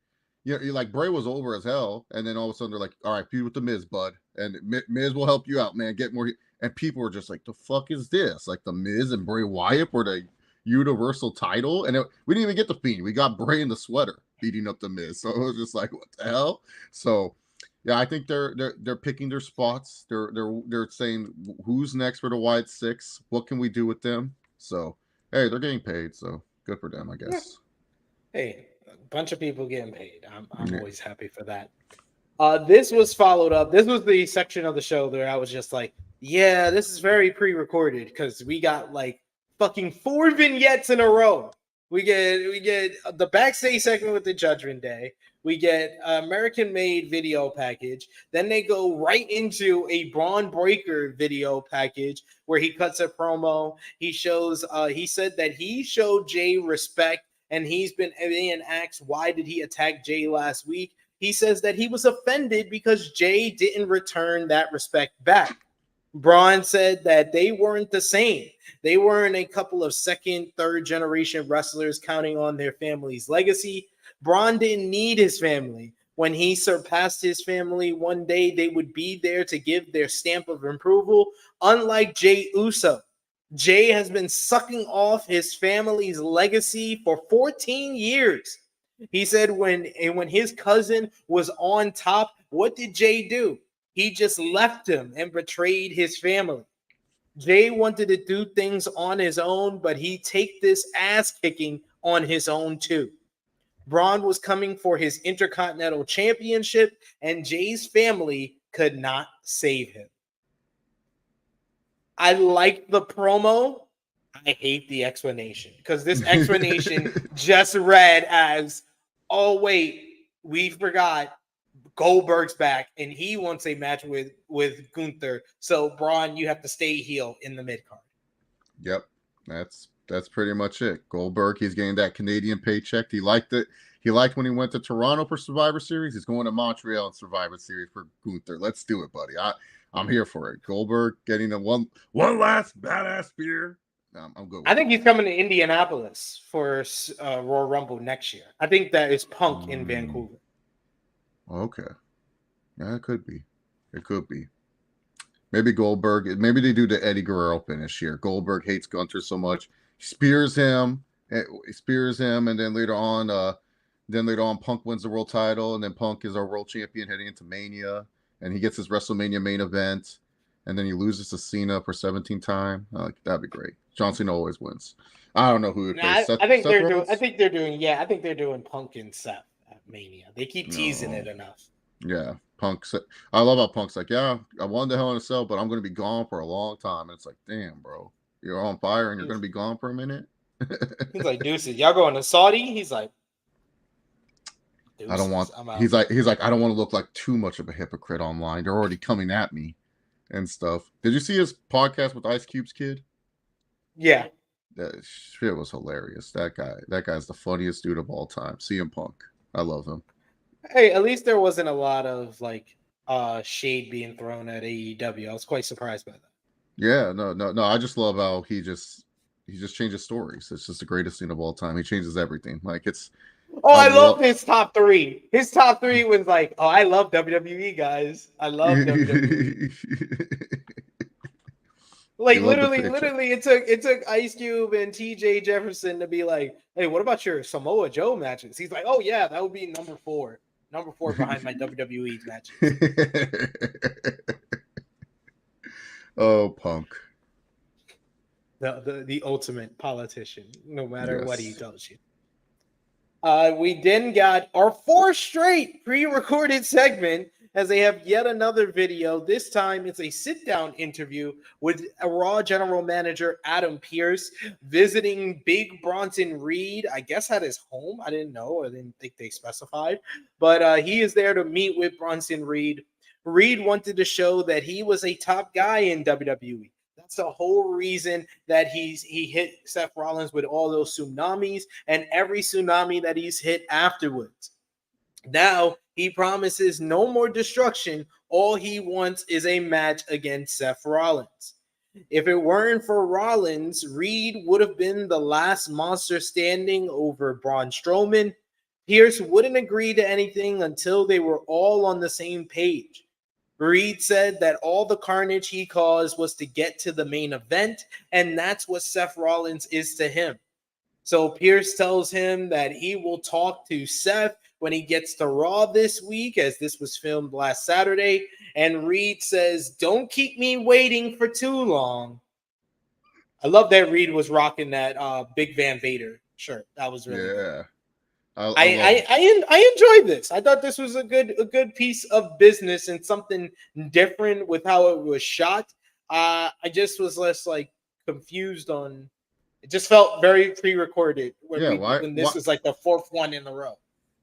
you're like Bray was over as hell, and then all of a sudden they're like, all right, feud with the Miz, bud, and Miz will help you out, man. Get more, and people were just like, the fuck is this? Like the Miz and Bray Wyatt for the Universal title, and we didn't even get the Fiend. We got Bray in the sweater beating up the Miz, so it was just like, what the hell? So yeah, I think they're picking their spots. They're saying who's next for the Wyatt Six. What can we do with them? So hey, they're getting paid, so good for them, I guess. Hey, a bunch of people getting paid. I'm always happy for that. This was followed up. This was the section of the show where I was just like, yeah, this is very pre-recorded because we got like fucking 4 vignettes in a row. We get the backstage segment with the Judgment Day. We get American-made video package. Then they go right into a Braun Breaker video package where he cuts a promo. He shows. He said that he showed Jay respect, and he's been being asked why did he attack Jay last week. He says that he was offended because Jay didn't return that respect back. Braun said that they weren't the same. They weren't a couple of second, third generation wrestlers counting on their family's legacy. Braun didn't need his family. When he surpassed his family one day, they would be there to give their stamp of approval. Unlike Jay Uso, Jay has been sucking off his family's legacy for 14 years. He said when his cousin was on top, what did Jay do? He just left him and betrayed his family. Jay wanted to do things on his own, but he take this ass kicking on his own too. Braun was coming for his Intercontinental Championship, and Jay's family could not save him. I like the promo. I hate the explanation because this explanation just read as, oh, wait, we forgot Goldberg's back and he wants a match with Gunther. So Braun, you have to stay heel in the mid card. Yep, that's pretty much it. Goldberg, he's getting that Canadian paycheck. He liked it. He liked when he went to Toronto for Survivor Series. He's going to Montreal in Survivor Series for Gunther. Let's do it, buddy. I'm here for it. Goldberg getting a one last badass spear. I'm good. I think he's coming to Indianapolis for Royal Rumble next year. I think that is Punk in Vancouver. Okay. Yeah, it could be. It could be. Maybe Goldberg. Maybe they do the Eddie Guerrero finish here. Goldberg hates Gunther so much, he spears him, and then later on, Punk wins the world title, and then Punk is our world champion heading into Mania, and he gets his WrestleMania main event, and then he loses to Cena for 17th time. That'd be great. John Cena always wins. I don't know who would face. I think they're doing. I think they're doing Punk and Seth at Mania. They keep teasing it enough. Yeah, Punk. I love how Punk's like, yeah, I won the Hell in a Cell, but I'm going to be gone for a long time. And it's like, damn, bro, you're on fire and you're going to be gone for a minute. He's like, deuces, y'all going to Saudi? He's like, deuces, I don't want. He's like, I don't want to look like too much of a hypocrite online. They're already coming at me and stuff. Did you see his podcast with Ice Cube's kid? Yeah. That shit was hilarious. That guy's the funniest dude of all time. CM Punk. I love him. Hey, at least there wasn't a lot of like shade being thrown at AEW. I was quite surprised by that. Yeah, no. I just love how he just changes stories. It's just the greatest thing of all time. He changes everything. Like it's. Oh, I love his top three. His top three was like, oh, I love WWE guys. I love WWE. Like literally, it took Ice Cube and TJ Jefferson to be like, hey, what about your Samoa Joe matches? He's like, oh yeah, that would be number 4 behind my WWE matches. Oh, Punk, the ultimate politician, no matter what he tells you. We then got our 4th straight pre-recorded segment, as they have yet another video. This time it's a sit-down interview with a Raw general manager, Adam Pearce, visiting Big Bronson Reed, I guess at his home. I didn't know. I didn't think they specified. But he is there to meet with Bronson Reed. Reed wanted to show that he was a top guy in WWE. That's the whole reason that he hit Seth Rollins with all those tsunamis and every tsunami that he's hit afterwards. Now, he promises no more destruction. All he wants is a match against Seth Rollins. If it weren't for Rollins, Reed would have been the last monster standing over Braun Strowman. Pearce wouldn't agree to anything until they were all on the same page. Reed said that all the carnage he caused was to get to the main event, and that's what Seth Rollins is to him. So Pearce tells him that he will talk to Seth when he gets to Raw this week, as this was filmed last Saturday. And Reed says, don't keep me waiting for too long. I love that Reed was rocking that Big Van Vader shirt. That was really good. I enjoyed this. I thought this was a good piece of business and something different with how it was shot. I just was less like confused on. It just felt very pre-recorded when this is like the 4th one in a row.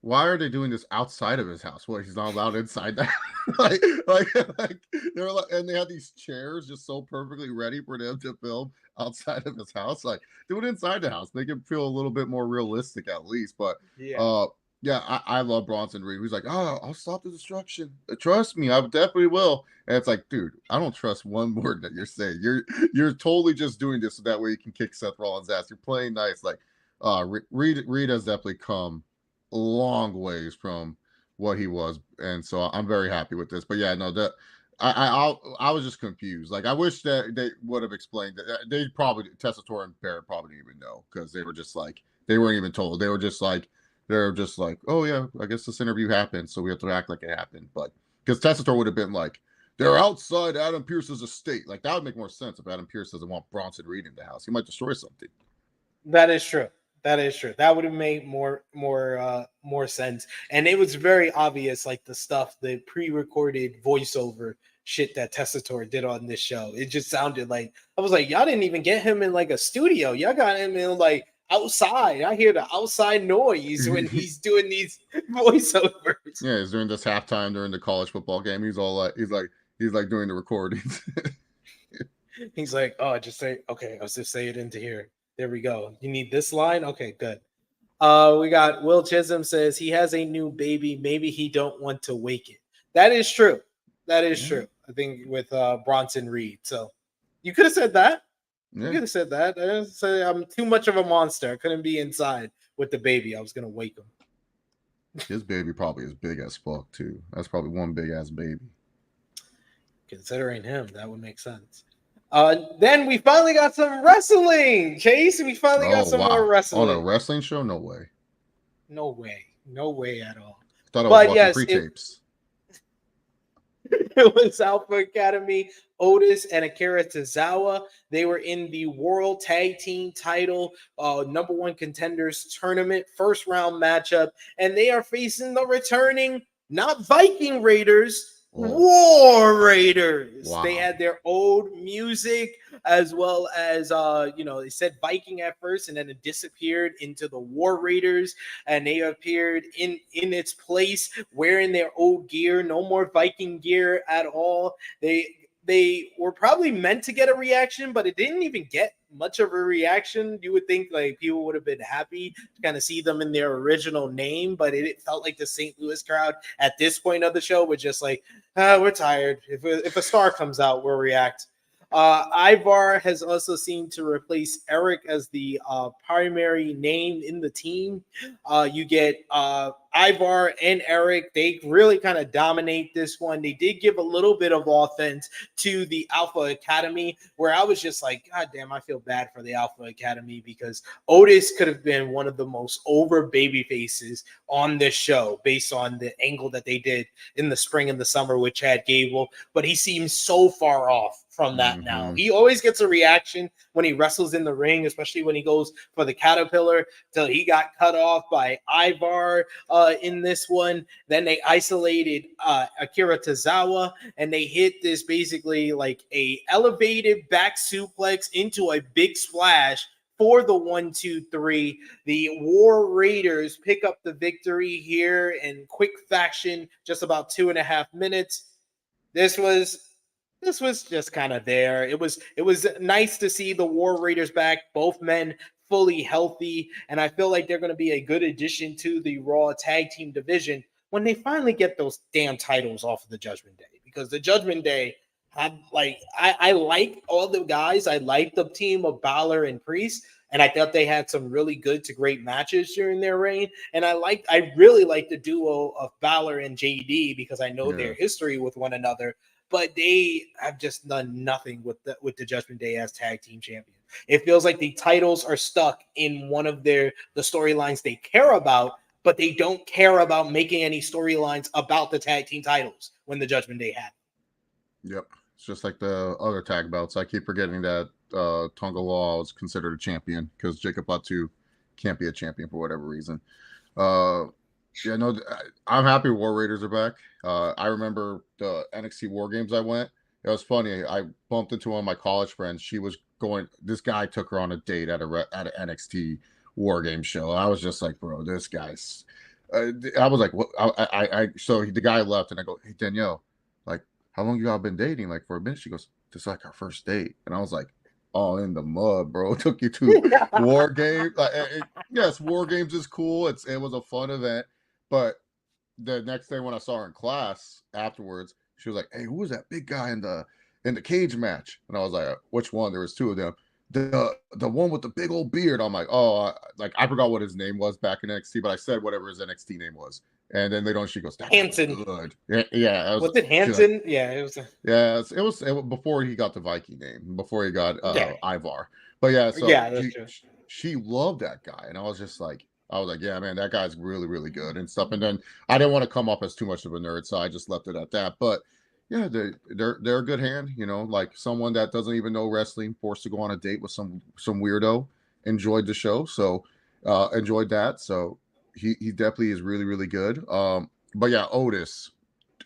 Why are they doing this outside of his house? What, he's not allowed inside that? They're like, and they had these chairs just so perfectly ready for them to film outside of his house. Like, do it inside the house. Make it feel a little bit more realistic, at least. But I love Bronson Reed. He's like, oh, I'll stop the destruction. Trust me, I definitely will. And it's like, dude, I don't trust one word that you're saying. You're totally just doing this so that way you can kick Seth Rollins' ass. You're playing nice. Like, Reed has definitely come a long ways from what he was, and so I'm very happy with this. But yeah, no, that I was just confused. Like, I wish that they would have explained that. They probably, Tessitore and Barrett probably didn't even know, because they were just like, they weren't even told. They're just like, oh yeah, I guess this interview happened, so we have to act like it happened. But because Tessitore would have been like, they're outside Adam Pearce's estate. Like, that would make more sense if Adam Pearce doesn't want Bronson Reed in the house. He might destroy something. That is true. That would have made more sense. And it was very obvious, like the pre-recorded voiceover shit that Tessitore did on this show. It just sounded like, I was like, y'all didn't even get him in like a studio. Y'all got him in like outside. I hear the outside noise when he's doing these voiceovers. Yeah, he's doing this halftime during the college football game. He's all like, he's like doing the recordings. He's like, oh, just say, okay, I'll just say it into here. There we go. You need this line? Okay, good. We got Will Chisholm says he has a new baby. Maybe he don't want to wake it. That is true. True. I think with Bronson Reed. So you could have said that. Yeah. You could have said that. I say I'm too much of a monster. I couldn't be inside with the baby. I was gonna wake him. His baby probably is big as fuck too. That's probably one big ass baby. Considering him, that would make sense. Then we finally got some wrestling, Chase. We finally got some more On a wrestling. wrestling show? No way. No way at all. I thought I was But watching yes, pre-tapes. it was Alpha Academy, Otis and Akira Tozawa. They were in the World Tag Team title number one contenders tournament, first round matchup, and they are facing the returning, not Viking Raiders, War Raiders. Wow. They had their old music as well as they said Viking at first, and then it disappeared into the War Raiders, and they appeared in its place wearing their old gear. No more Viking gear at all. They were probably meant to get a reaction, but it didn't even get much of a reaction. You would think like people would have been happy to kind of see them in their original name, but it felt like the St. Louis crowd at this point of the show was just like, we're tired. If a star comes out, we'll react. Ivar has also seemed to replace Eric as the primary name in the team. You get Ivar and Eric. They really kind of dominate this one. They did give a little bit of offense to the Alpha Academy, where I was just like, God damn, I feel bad for the Alpha Academy, because Otis could have been one of the most over baby faces on this show based on the angle that they did in the spring and the summer with Chad Gable, but he seems so far off from that now. He always gets a reaction when he wrestles in the ring, especially when he goes for the Caterpillar, till he got cut off by Ivar in this one. Then they isolated Akira Tozawa, and they hit this basically like a elevated back suplex into a big splash for the 1-2-3. The War Raiders pick up the victory here in quick fashion, just about 2.5 minutes. This was just kind of there. It was nice to see the War Raiders back, both men fully healthy, and I feel like they're going to be a good addition to the Raw Tag Team division when they finally get those damn titles off of the Judgment Day, because the Judgment Day had I like all the guys. I like the team of Balor and Priest, and I thought they had some really good to great matches during their reign. And I really like the duo of Balor and JD, because I know their history with one another. But they have just done nothing with the Judgment Day as tag team champion. It feels like the titles are stuck in one of the storylines they care about, but they don't care about making any storylines about the tag team titles when the Judgment Day had. Yep. It's just like the other tag belts. I keep forgetting that Tonga Law is considered a champion because Jacob Latu can't be a champion for whatever reason. Yeah, no, I'm happy War Raiders are back. I remember the NXT War Games I went. It was funny. I bumped into one of my college friends. She was going. This guy took her on a date at an NXT War Game show. I was just like, bro, this guy's. I was like, what? So the guy left, and I go, hey Danielle, like, how long you all been dating? Like for a minute. She goes, this is like our first date, and I was like, all in the mud, bro. Took you to War Games. Yes, War Games is cool. It was a fun event. But the next day when I saw her in class afterwards, she was like, hey, who was that big guy in the cage match? And I was like, which one? There was two of them. The one with the big old beard. I'm like, oh, I forgot what his name was back in NXT, but I said whatever his NXT name was. And then she goes, Hanson. Good. Yeah. Was it Hanson? Like, yeah, it was. It was before he got the Viking name, before he got Ivar. But yeah, so she loved that guy. And I was like, yeah, man, that guy's really, really good and stuff. And then I didn't want to come off as too much of a nerd, so I just left it at that. But yeah, they're a good hand, like someone that doesn't even know wrestling, forced to go on a date with some weirdo, enjoyed the show, so enjoyed that. So he definitely is really, really good. But yeah, Otis,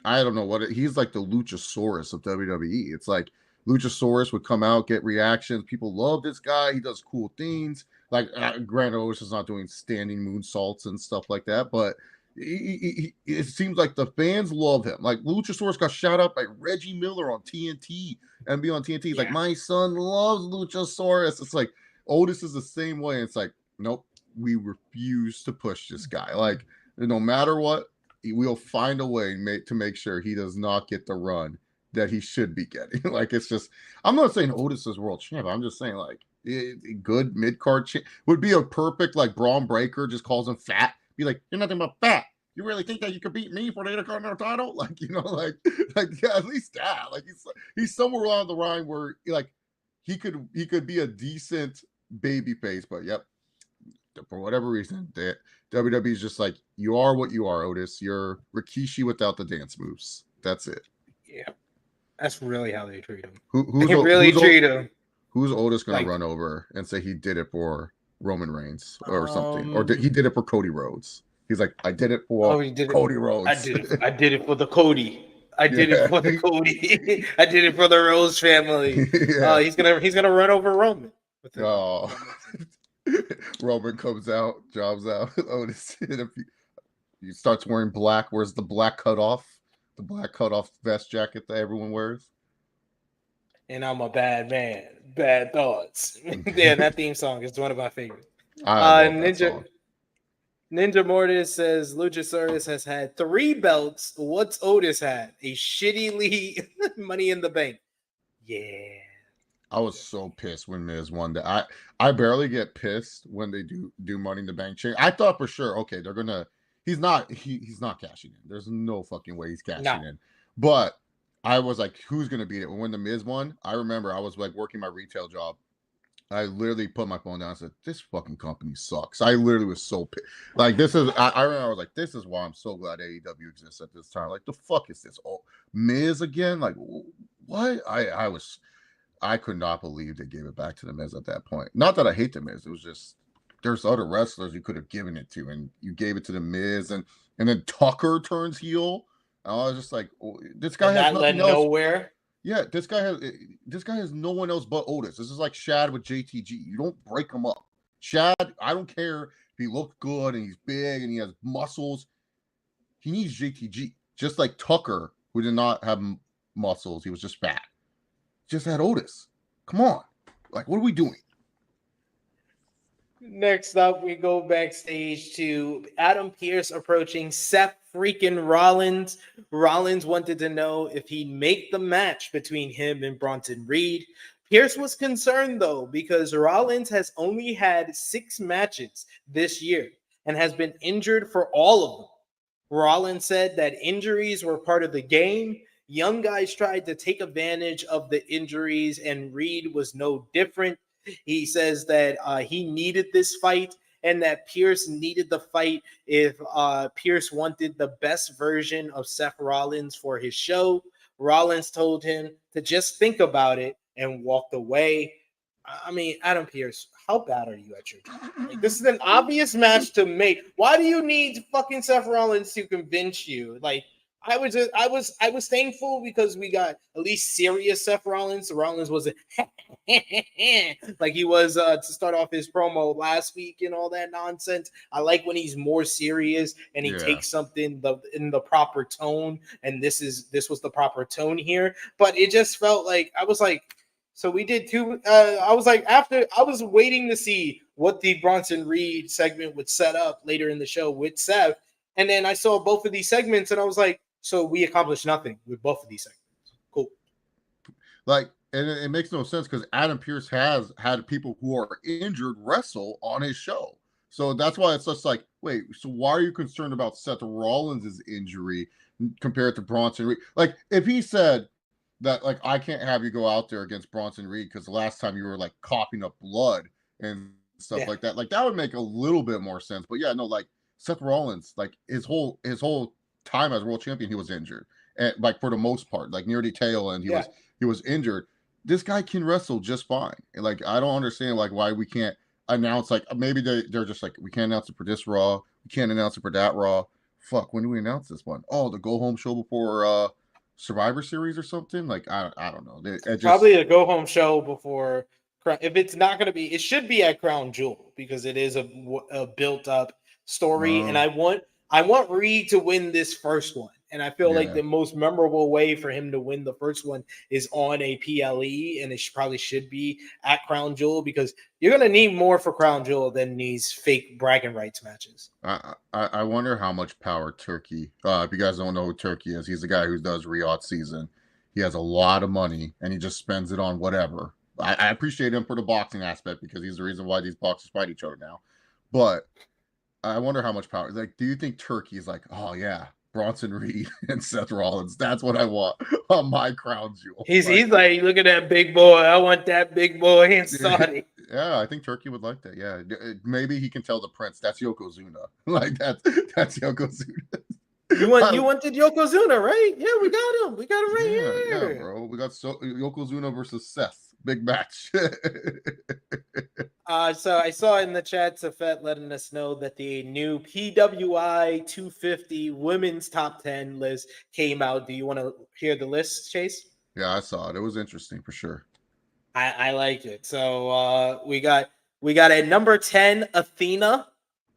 I don't know he's like the Luchasaurus of WWE. It's like Luchasaurus would come out, get reactions. People love this guy. He does cool things. Like, granted, Otis is not doing standing moonsaults and stuff like that, but it seems like the fans love him. Like, Luchasaurus got shot up by Reggie Miller on TNT and be on TNT. He's like, my son loves Luchasaurus. It's like, Otis is the same way. It's like, nope, we refuse to push this guy. Like, no matter what, we'll find a way to make sure he does not get the run that he should be getting. Like, it's just, I'm not saying Otis is world champ. I'm just saying, like, good mid-card would be a perfect, like, Braun Breaker just calls him fat. Be like, you're nothing but fat. you really think that you could beat me for the Intercontinental title? Like, you know, like yeah, at least that. Like he's somewhere along the line where like he could be a decent baby face, but yep, for whatever reason, WWE is just like, you are what you are, Otis. You're Rikishi without the dance moves. That's it. Yeah, that's really how they treat him. Who's treat him. Who's Otis going Like- to run over and say he did it for Roman Reigns or something, or he did it for Cody Rhodes? He's like, I did it for Cody Rhodes. I did it for the Cody. I did it for the Cody. I did it for the Rose family. Yeah. He's gonna run over Roman. Oh, Roman comes out, jobs out. Otis, he starts wearing black. Where's the black cutoff? The black cutoff vest jacket that everyone wears. And I'm a bad man. Bad thoughts. Yeah, that theme song is one of my favorites. Ninja Mortis says Luchasaurus has had 3 belts. What's Otis had? A shittily Money in the Bank. Yeah. I was so pissed when Miz won that. I barely get pissed when they do Money in the Bank change. I thought for sure, okay, they're gonna. He's not cashing in. There's no fucking way he's cashing in. But I was like, who's gonna beat it? When the Miz won, I remember I was like working my retail job. I literally put my phone down and said, this fucking company sucks. I literally was so pissed. Like, this is, I remember I was like, this is why I'm so glad AEW exists at this time. Like, the fuck is this? Oh, Miz again? Like, what? I could not believe they gave it back to the Miz at that point. Not that I hate the Miz. It was just, there's other wrestlers you could have given it to, and you gave it to the Miz, and then Tucker turns heel. And I was just like, oh, this guy has nothing else. Nowhere. Yeah, this guy has no one else but Otis. This is like Shad with JTG. You don't break him up. Shad, I don't care if he looks good and he's big and he has muscles. He needs JTG. Just like Tucker, who did not have muscles. He was just fat. Just had Otis. Come on. Like, what are we doing? Next up, we go backstage to Adam Pearce approaching Seth freaking Rollins. Rollins wanted to know if he'd make the match between him and Bronson Reed. Pearce was concerned, though, because Rollins has only had 6 matches this year and has been injured for all of them. Rollins said that injuries were part of the game. Young guys tried to take advantage of the injuries, and Reed was no different. He says that he needed this fight and that Pearce needed the fight if Pearce wanted the best version of Seth Rollins for his show. Rollins told him to just think about it and walked away. I mean, Adam Pearce, how bad are you at your job? Like, this is an obvious match to make. Why do you need fucking Seth Rollins to convince you? Like, I was thankful because we got at least serious Seth Rollins. Rollins wasn't like he was to start off his promo last week and all that nonsense. I like when he's more serious and he takes something in the proper tone. And this was the proper tone here. But it just felt like I was like, so we did 2. I was like, after I was waiting to see what the Bronson Reed segment would set up later in the show with Seth, and then I saw both of these segments and I was like, so we accomplished nothing with both of these segments. Cool. Like, and it makes no sense because Adam Pearce has had people who are injured wrestle on his show. So that's why it's just like, wait, so why are you concerned about Seth Rollins' injury compared to Bronson Reed? Like, if he said that, like, I can't have you go out there against Bronson Reed because the last time you were, like, coughing up blood and stuff like that, like, that would make a little bit more sense. But, yeah, no, like, Seth Rollins, like, his whole time as world champion, he was injured, and like for the most part, like near the tail end, he was injured. This guy can wrestle just fine. And like, I don't understand like why we can't announce, like maybe they're just like, we can't announce it for this Raw, we can't announce it for that Raw. Fuck, when do we announce this one? Oh, the go home show before Survivor Series or something. Like I don't know. Probably a go home show before. If it's not going to be, it should be at Crown Jewel because it is a built up story, and I want Reed to win this first one. And I feel like the most memorable way for him to win the first one is on a PLE, and it probably should be at Crown Jewel because you're going to need more for Crown Jewel than these fake bragging rights matches. I wonder how much power Turkey, if you guys don't know who Turkey is, he's the guy who does Riyadh season. He has a lot of money, and he just spends it on whatever. I appreciate him for the boxing aspect because he's the reason why these boxers fight each other now. But I wonder how much power. Like, do you think Turkey is like, oh yeah, Bronson Reed and Seth Rollins? That's what I want on my crown jewel. He's like, look at that big boy. I want that big boy in Saudi. Yeah, I think Turkey would like that. Yeah, maybe he can tell the prince that's Yokozuna. Like that's Yokozuna. You wanted Yokozuna, right? Yeah, we got him. We got him right here. Yeah, bro. We got Yokozuna versus Seth. Big match. So I saw in the chat Safet letting us know that the new PWI 250 women's top 10 list came out. Do you want to hear the list, Chase? Yeah, I saw it. It was interesting for sure. I like it. So we got at number 10 Athena,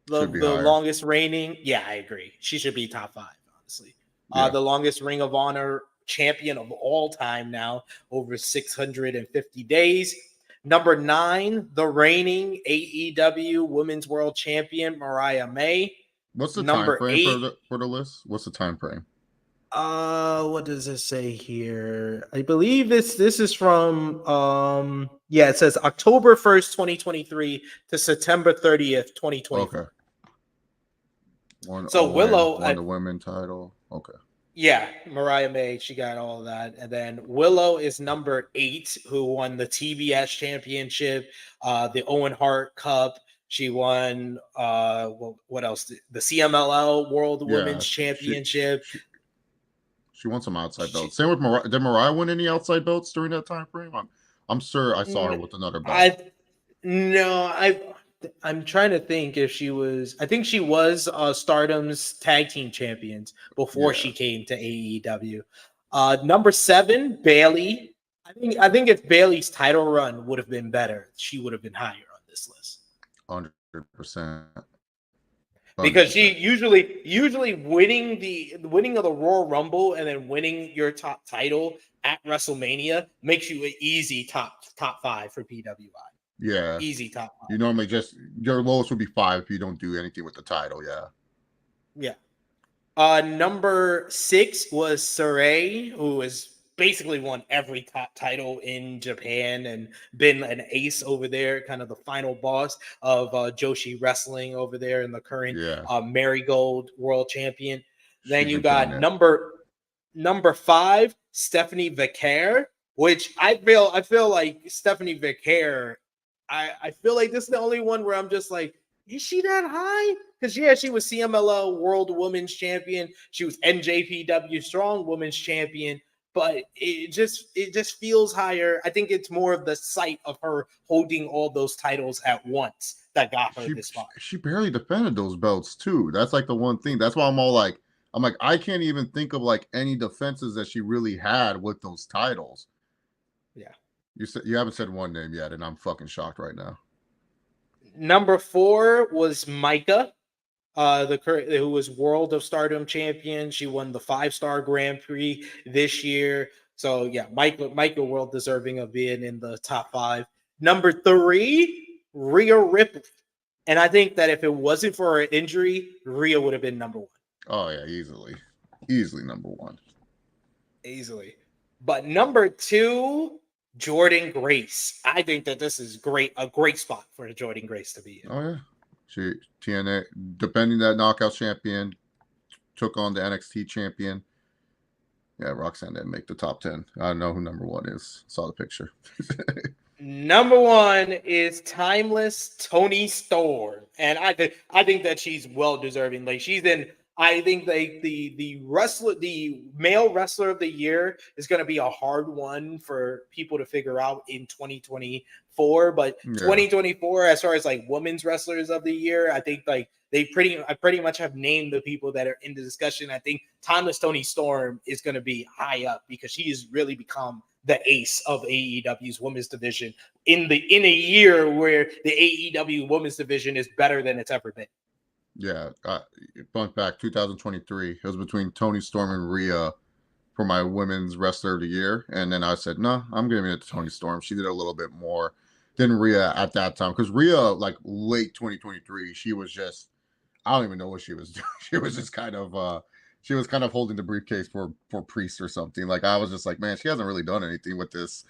the longest reigning. Yeah, I agree. She should be top 5, honestly. Yeah. The longest Ring of Honor champion of all time now, over 650 days. Number 9, the reigning AEW Women's World Champion Mariah May. What's the time frame for the list? What's the time frame? What does it say here? I believe this is from it says October 1st, 2023 to September 30th, 2024. Okay. Willow won the women's title. Okay. Yeah, Mariah May, she got all of that. And then Willow is number 8, who won the TBS championship, the Owen Hart Cup. She won what else? The CMLL World Women's Championship. She won some outside belts. Same with Mariah. Did Mariah win any outside belts during that time frame? I'm sure I saw her with another belt. I'm trying to think if she was. I think she was Stardom's tag team champions before she came to AEW. Number 7, Bayley. I think if Bayley's title run would have been better, she would have been higher on this list. 100%. Because she usually winning of the Royal Rumble and then winning your top title at WrestleMania makes you an easy top 5 for PWI. Yeah, easy top 5. You normally just your lowest would be 5 if you don't do anything with the title. Yeah. Number 6 was Sarai, who has basically won every top title in Japan and been an ace over there, kind of the final boss of Joshi Wrestling over there in the current Marigold World Champion. Then you got number 5, Stephanie Vicaire, which I feel like Stephanie Vicaire. I feel like this is the only one where I'm just like, is she that high? Because she was CMLL World Women's Champion. She was NJPW Strong Women's Champion. But it just feels higher. I think it's more of the sight of her holding all those titles at once that got her this far. She barely defended those belts too. That's like the one thing. That's why I'm like, I can't even think of like any defenses that she really had with those titles. Yeah. You haven't said one name yet, and I'm fucking shocked right now. Number 4 was Micah. Who was World of Stardom champion. She won the 5-star Grand Prix this year. So yeah, Michael world deserving of being in the top 5. Number 3, Rhea Ripley. And I think that if it wasn't for her injury, Rhea would have been number 1. Oh yeah, easily number 1. Easily. But number 2, Jordynne Grace. I think that this is a great spot for Jordynne Grace to be in. Oh yeah. She TNA defending that knockout champion, took on the NXT champion. Yeah, Roxanne didn't make the top 10. I don't know who number 1 is. Saw the picture. Number 1 is timeless Toni Storm, and I think that she's well deserving. Like she's in. I think like the male wrestler of the year is going to be a hard one for people to figure out in 2024. But 2024, as far as like women's wrestlers of the year, I think like I pretty much have named the people that are in the discussion. I think timeless Toni Storm is going to be high up because she has really become the ace of AEW's women's division in a year where the AEW women's division is better than it's ever been. Yeah, fun fact, 2023, it was between Toni Storm and Rhea for my women's wrestler of the year. And then I said, no, I'm giving it to Toni Storm. She did a little bit more than Rhea at that time. Because Rhea, like late 2023, she was just, I don't even know what she was doing. She was just kind of holding the briefcase for Priest or something. Like I was just like, man, she hasn't really done anything with this.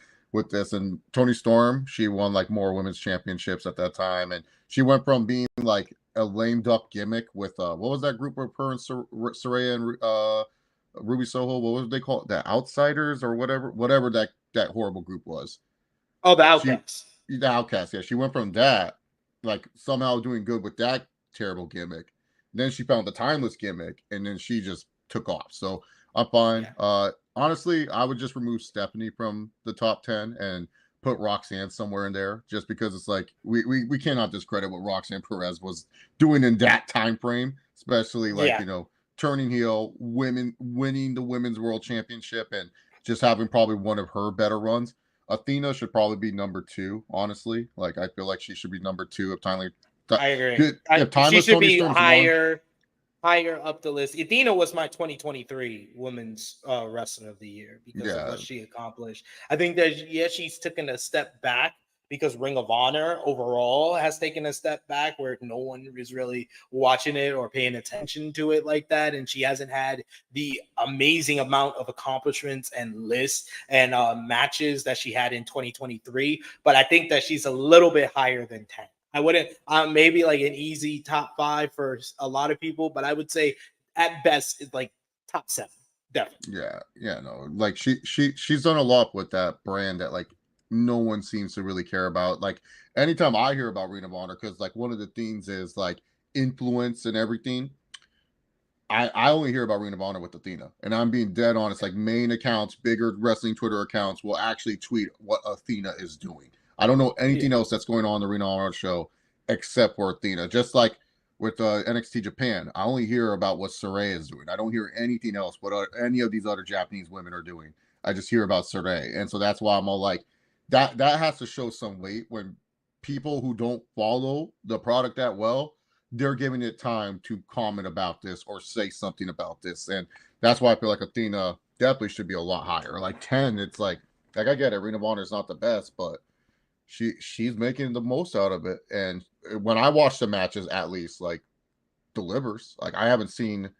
And Toni Storm, she won like more women's championships at that time. And she went from being like a lame duck gimmick with what was that group with her and Saraya and Ruby Soho? What was they called? The Outsiders or whatever that horrible group was. Oh, the Outcasts. The Outcasts, yeah. She went from that, like somehow doing good with that terrible gimmick. Then she found the timeless gimmick, and then she just took off. So I'm fine. Yeah. Honestly, I would just remove Stephanie from the top 10 and put Roxanne somewhere in there, just because it's like we cannot discredit what Roxanne Perez was doing in that time frame, especially like turning heel, winning the women's world championship, and just having probably one of her better runs. Athena should probably be number 2, honestly. Like, I feel like she should be number 2 if Timely. I agree. She should be higher up the list. Athena was my 2023 Women's Wrestler of the Year because of what she accomplished. I think that, she's taken a step back because Ring of Honor overall has taken a step back where no one is really watching it or paying attention to it like that. And she hasn't had the amazing amount of accomplishments and lists and matches that she had in 2023. But I think that she's a little bit higher than 10. I wouldn't, maybe like an easy top 5 for a lot of people, but I would say at best it's like top 7. Definitely. Yeah, no. Like she's done a lot with that brand that like no one seems to really care about. Like anytime I hear about Ring of Honor, because like one of the things is like influence and everything. I only hear about Ring of Honor with Athena, and I'm being dead honest. Like main accounts, bigger wrestling Twitter accounts will actually tweet what Athena is doing. I don't know anything else that's going on in the Ring of Honor show except for Athena. Just like with NXT Japan, I only hear about what Saraya is doing. I don't hear anything else what any of these other Japanese women are doing. I just hear about Saraya, and so that's why I'm all like, that has to show some weight when people who don't follow the product that well, they're giving it time to comment about this or say something about this, and that's why I feel like Athena definitely should be a lot higher. Like 10, it's like I get it. Ring of Honor is not the best, but she's making the most out of it. And when I watch the matches, at least like delivers. Like I haven't seen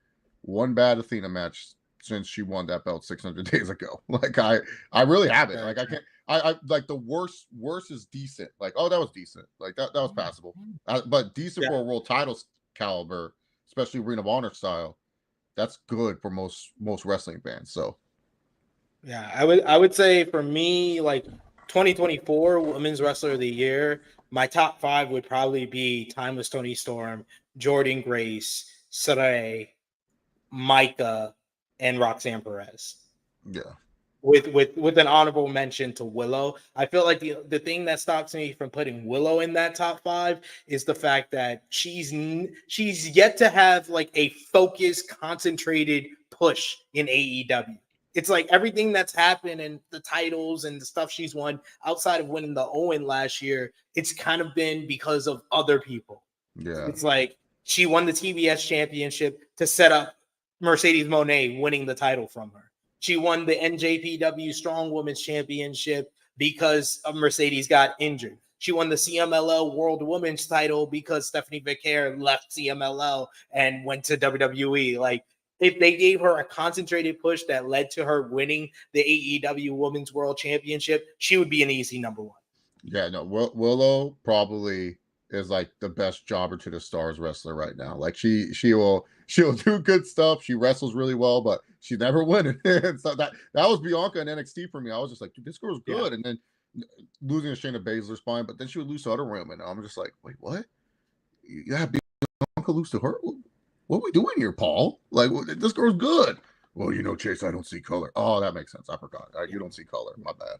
one bad Athena match since she won that belt 600 days ago. Like I really haven't. Like I can't. I like the worst is decent. Like, oh, that was decent. Like that was passable. But decent for a world title caliber, especially Ring of Honor style. That's good for most wrestling fans. So yeah, I would say for me, like 2024 Women's Wrestler of the Year, my top 5 would probably be Timeless Toni Storm, Jordynne Grace, Saraya, Micah, and Roxanne Perez. Yeah. With an honorable mention to Willow. I feel like the thing that stops me from putting Willow in that top 5 is the fact that she's yet to have like a focused, concentrated push in AEW. It's like everything that's happened and the titles and the stuff she's won outside of winning the Owen last year, it's kind of been because of other people. Yeah. It's like she won the TBS championship to set up Mercedes Moné winning the title from her. She won the NJPW Strong Women's Championship because Mercedes got injured. She won the CMLL World Women's title because Stephanie Vicaire left CMLL and went to WWE. Like, if they gave her a concentrated push that led to her winning the AEW Women's World Championship, she would be an easy number 1. Yeah, no, Willow probably is like the best jobber to the stars wrestler right now. Like she'll do good stuff. She wrestles really well, but she never winning. And so that was Bianca in NXT for me. I was just like, dude, this girl's good. Yeah. And then losing to Shayna Baszler's fine, but then she would lose to other women. I'm just like, wait, what? Yeah, Bianca lose to her? What are we doing here, Paul? Like, this girl's good. Well, Chase, I don't see color. Oh, that makes sense. I forgot. You don't see color. My bad.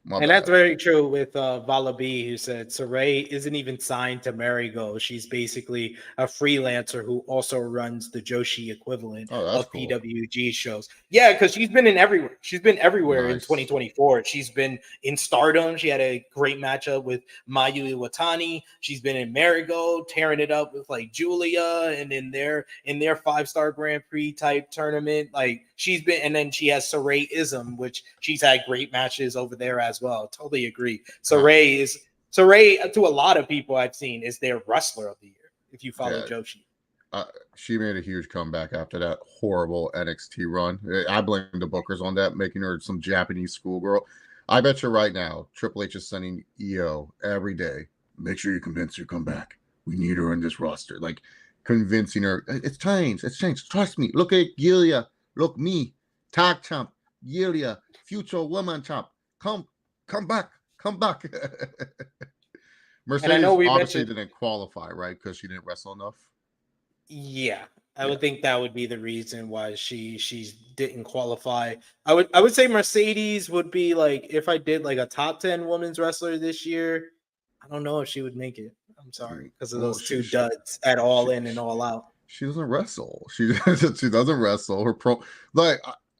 That's very true with Vala B, who said Saraya isn't even signed to Marigo. She's basically a freelancer who also runs the Joshi equivalent of cool. PWG shows. Yeah, because she's been in everywhere. She's been everywhere in 2024. She's been in Stardom. She had a great matchup with Mayu Iwatani. She's been in Marigo, tearing it up with like Julia, and in their 5-star Grand Prix type tournament. Like she's been, and then she has Saraya-ism, which she's had great matches over there as well. Totally agree. Saraya to a lot of people I've seen is their wrestler of the year. If you follow Joshi, she made a huge comeback after that horrible NXT run. I blame the bookers on that, making her some Japanese schoolgirl. I bet you right now, Triple H is sending EO every day. Make sure you convince her to come back. we need her in this roster. Like convincing her, it's changed. It's changed. Trust me. Look at Gilia. Look me. Tag champ. Gilia. Future woman champ. Come back. Come back. Mercedes obviously didn't qualify, right? Because she didn't wrestle enough. Yeah. I would think that would be the reason why she didn't qualify. I would say Mercedes would be like, if I did like a top 10 women's wrestler this year, I don't know if she would make it. I'm sorry, because of those two duds at All In and All Out. She doesn't wrestle. She doesn't wrestle. Her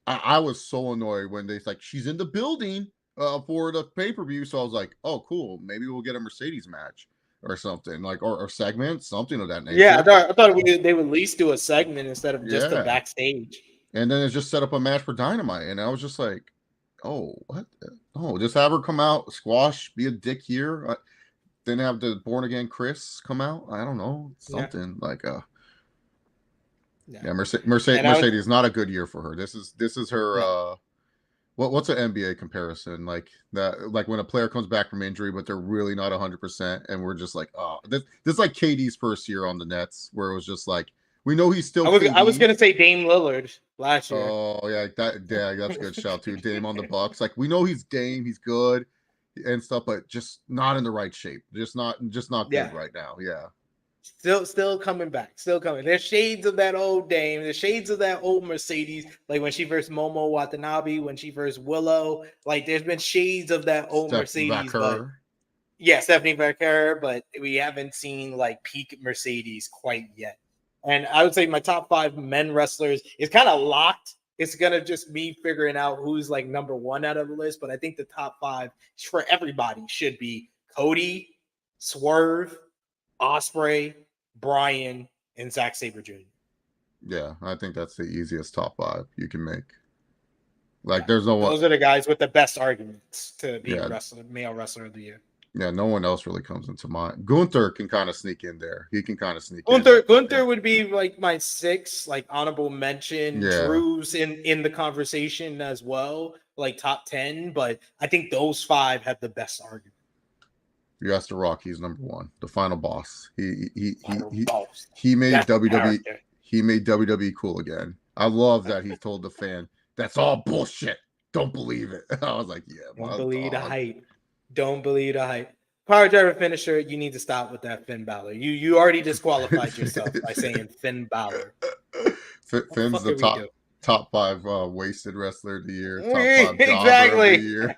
I was so annoyed when they like she's in the building for the pay-per-view. So I was like, oh cool, maybe we'll get a Mercedes match or something, like or segment, something of that nature. Yeah, I thought they would at least do a segment instead of just a backstage. And then it's just set up a match for Dynamite, and I was just like, oh, what? Oh, just have her come out, squash, be a dick here. Then have the Born Again Chris come out. I don't know, something like Mercedes is not a good year for her. This is her. What's an NBA comparison like that? Like when a player comes back from injury, but they're really not 100%, and we're just like, oh, this is like KD's first year on the Nets, where it was just like we know he's still. I was gonna say Dame Lillard last year. Oh yeah, that's a good shout too. Dame on the Bucks, like we know he's Dame, he's good and stuff, but just not in the right shape. Just not good right now. Yeah. Still coming back. Still coming. There's shades of that old Dame. There's shades of that old Mercedes. Like when she first Momo Watanabe, when she first Willow. Like there's been shades of that old Mercedes. Stephanie Vaquer, but we haven't seen like peak Mercedes quite yet. And I would say my top 5 men wrestlers is kind of locked. It's gonna just me figuring out who's like number 1 out of the list. But I think the top 5 for everybody should be Cody, Swerve, Ospreay, Bryan, and Zack Sabre Jr. Yeah, I think that's the easiest top 5 you can make. Like, there's no one. Those are the guys with the best arguments to be male wrestler of the year. Yeah, no one else really comes into mind. Gunther can kind of sneak in there. He can kind of sneak in. Gunther would be like my 6, like honorable mention. Yeah. Drew's in the conversation as well, like top 10. But I think those 5 have the best argument. You asked The Rock, he's number 1, the final boss. He made WWE. He made WWE cool again. I love that he told the fan, "That's all bullshit. Don't believe it." I was like, "Yeah, don't believe the hype. Don't believe the hype." Power driver finisher. You need to stop with that, Finn Balor. You already disqualified yourself by saying Finn Balor. Finn's the top 5 wasted wrestler of the year. Top 5 jobber of the year.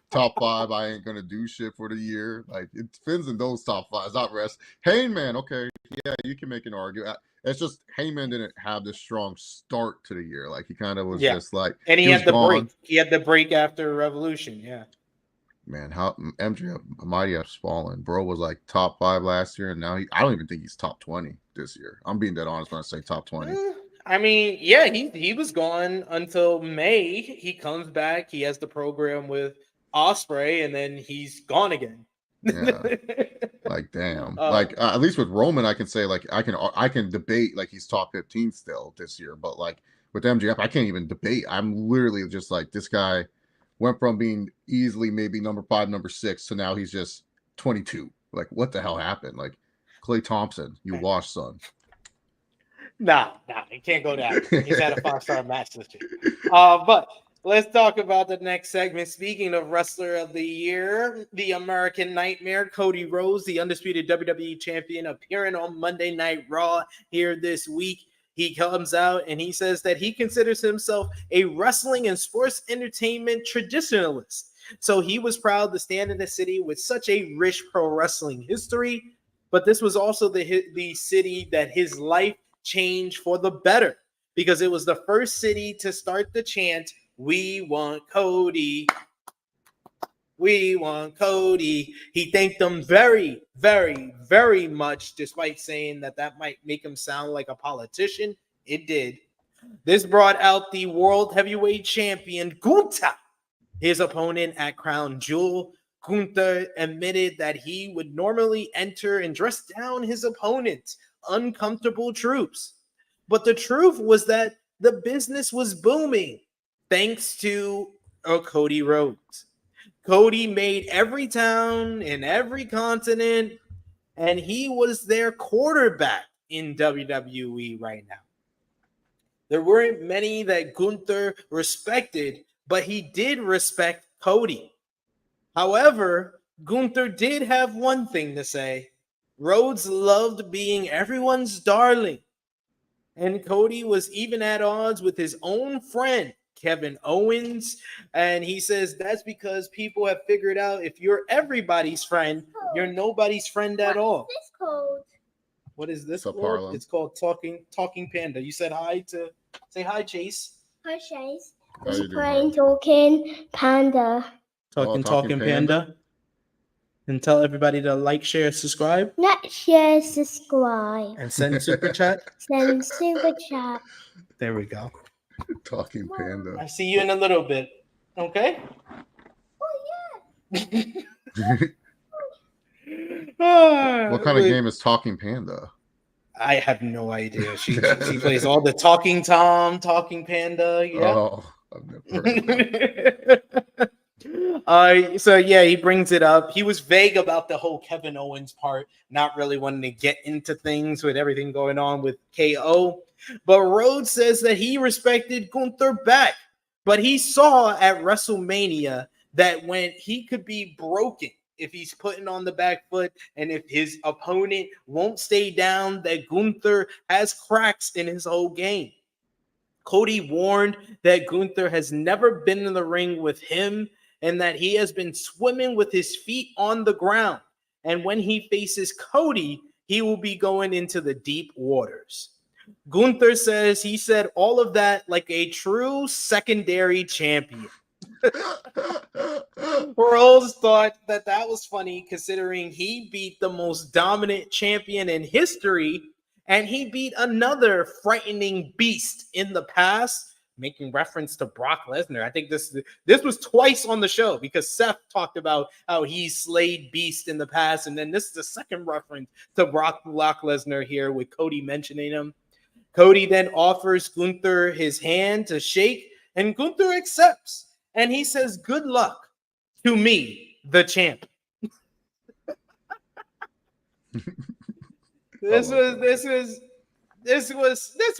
Top 5, I ain't gonna do shit for the year. Like it Finn's in those top 5s, not rest. Heyman, okay, yeah, you can make an argument. It's just Heyman didn't have this strong start to the year. Like he kind of was just like, and he had the break. He had the break after Revolution. Yeah. Man, how MJF mighty have fallen. Bro was like top 5 last year, and now I don't even think he's top 20 this year. I'm being dead honest when I say top 20. I mean, yeah, he was gone until May. He comes back. He has the program with Ospreay, and then he's gone again. Yeah, like damn. Like at least with Roman, I can say like I can debate like he's top 15 still this year, but like with MJF, I can't even debate. I'm literally just like this guy went from being easily maybe number 5, number 6 to now he's just 22. Like what the hell happened? Like Klay Thompson, you washed, son. Nah, he can't go down. He's had a 5-star match this year. But let's talk about the next segment. Speaking of Wrestler of the Year, the American Nightmare, Cody Rhodes, the undisputed WWE Champion, appearing on Monday Night Raw here this week. He comes out and he says that he considers himself a wrestling and sports entertainment traditionalist. So he was proud to stand in the city with such a rich pro wrestling history, but this was also the city that his life changed for the better, because it was the first city to start the chant, "We want Cody. We want Cody." He thanked them very, very, very much, despite saying that might make him sound like a politician. It did. This brought out the World Heavyweight Champion, Gunther, his opponent at Crown Jewel. Gunther admitted that he would normally enter and dress down his opponent's uncomfortable troops. But the truth was that the business was booming thanks to Cody Rhodes. Cody made every town in every continent and he was their quarterback in WWE right now. There weren't many that Gunther respected, but he did respect Cody. However, Gunther did have one thing to say. Rhodes loved being everyone's darling. And Cody was even at odds with his own friend, Kevin Owens. And he says that's because people have figured out if you're everybody's friend, you're nobody's friend at all. What's this called? What is this Sup, called? Harlem? It's called Talking Panda. You said hi to say hi, Chase. Hi, Chase. How you It's doing, playing Harlem? Talking Panda. Talking Panda. And tell everybody to like, share, subscribe. Like, share, subscribe. And send super chat. Send super chat. There we go. Talking Panda. I see you in a little bit. Okay? Oh, What kind of game is Talking Panda? I have no idea. She plays all the Talking Tom, Talking Panda. Yeah. Oh, I've never heard of that. So yeah, he brings it up. He was vague about the whole Kevin Owens part, not really wanting to get into things with everything going on with KO. But Rhodes says that he respected Gunther back, but he saw at WrestleMania that when he could be broken if he's putting on the back foot and if his opponent won't stay down, that Gunther has cracks in his whole game. Cody warned that Gunther has never been in the ring with him and that he has been swimming with his feet on the ground. And when he faces Cody, he will be going into the deep waters. Gunther says he said all of that like a true secondary champion. Rose thought that was funny considering he beat the most dominant champion in history and he beat another frightening beast in the past, making reference to Brock Lesnar. I think this was twice on the show because Seth talked about how he slayed Beast in the past, and then this is the second reference to Brock Lesnar here with Cody mentioning him. Cody then offers Gunther his hand to shake, and Gunther accepts, and he says, "Good luck to me, the champ." This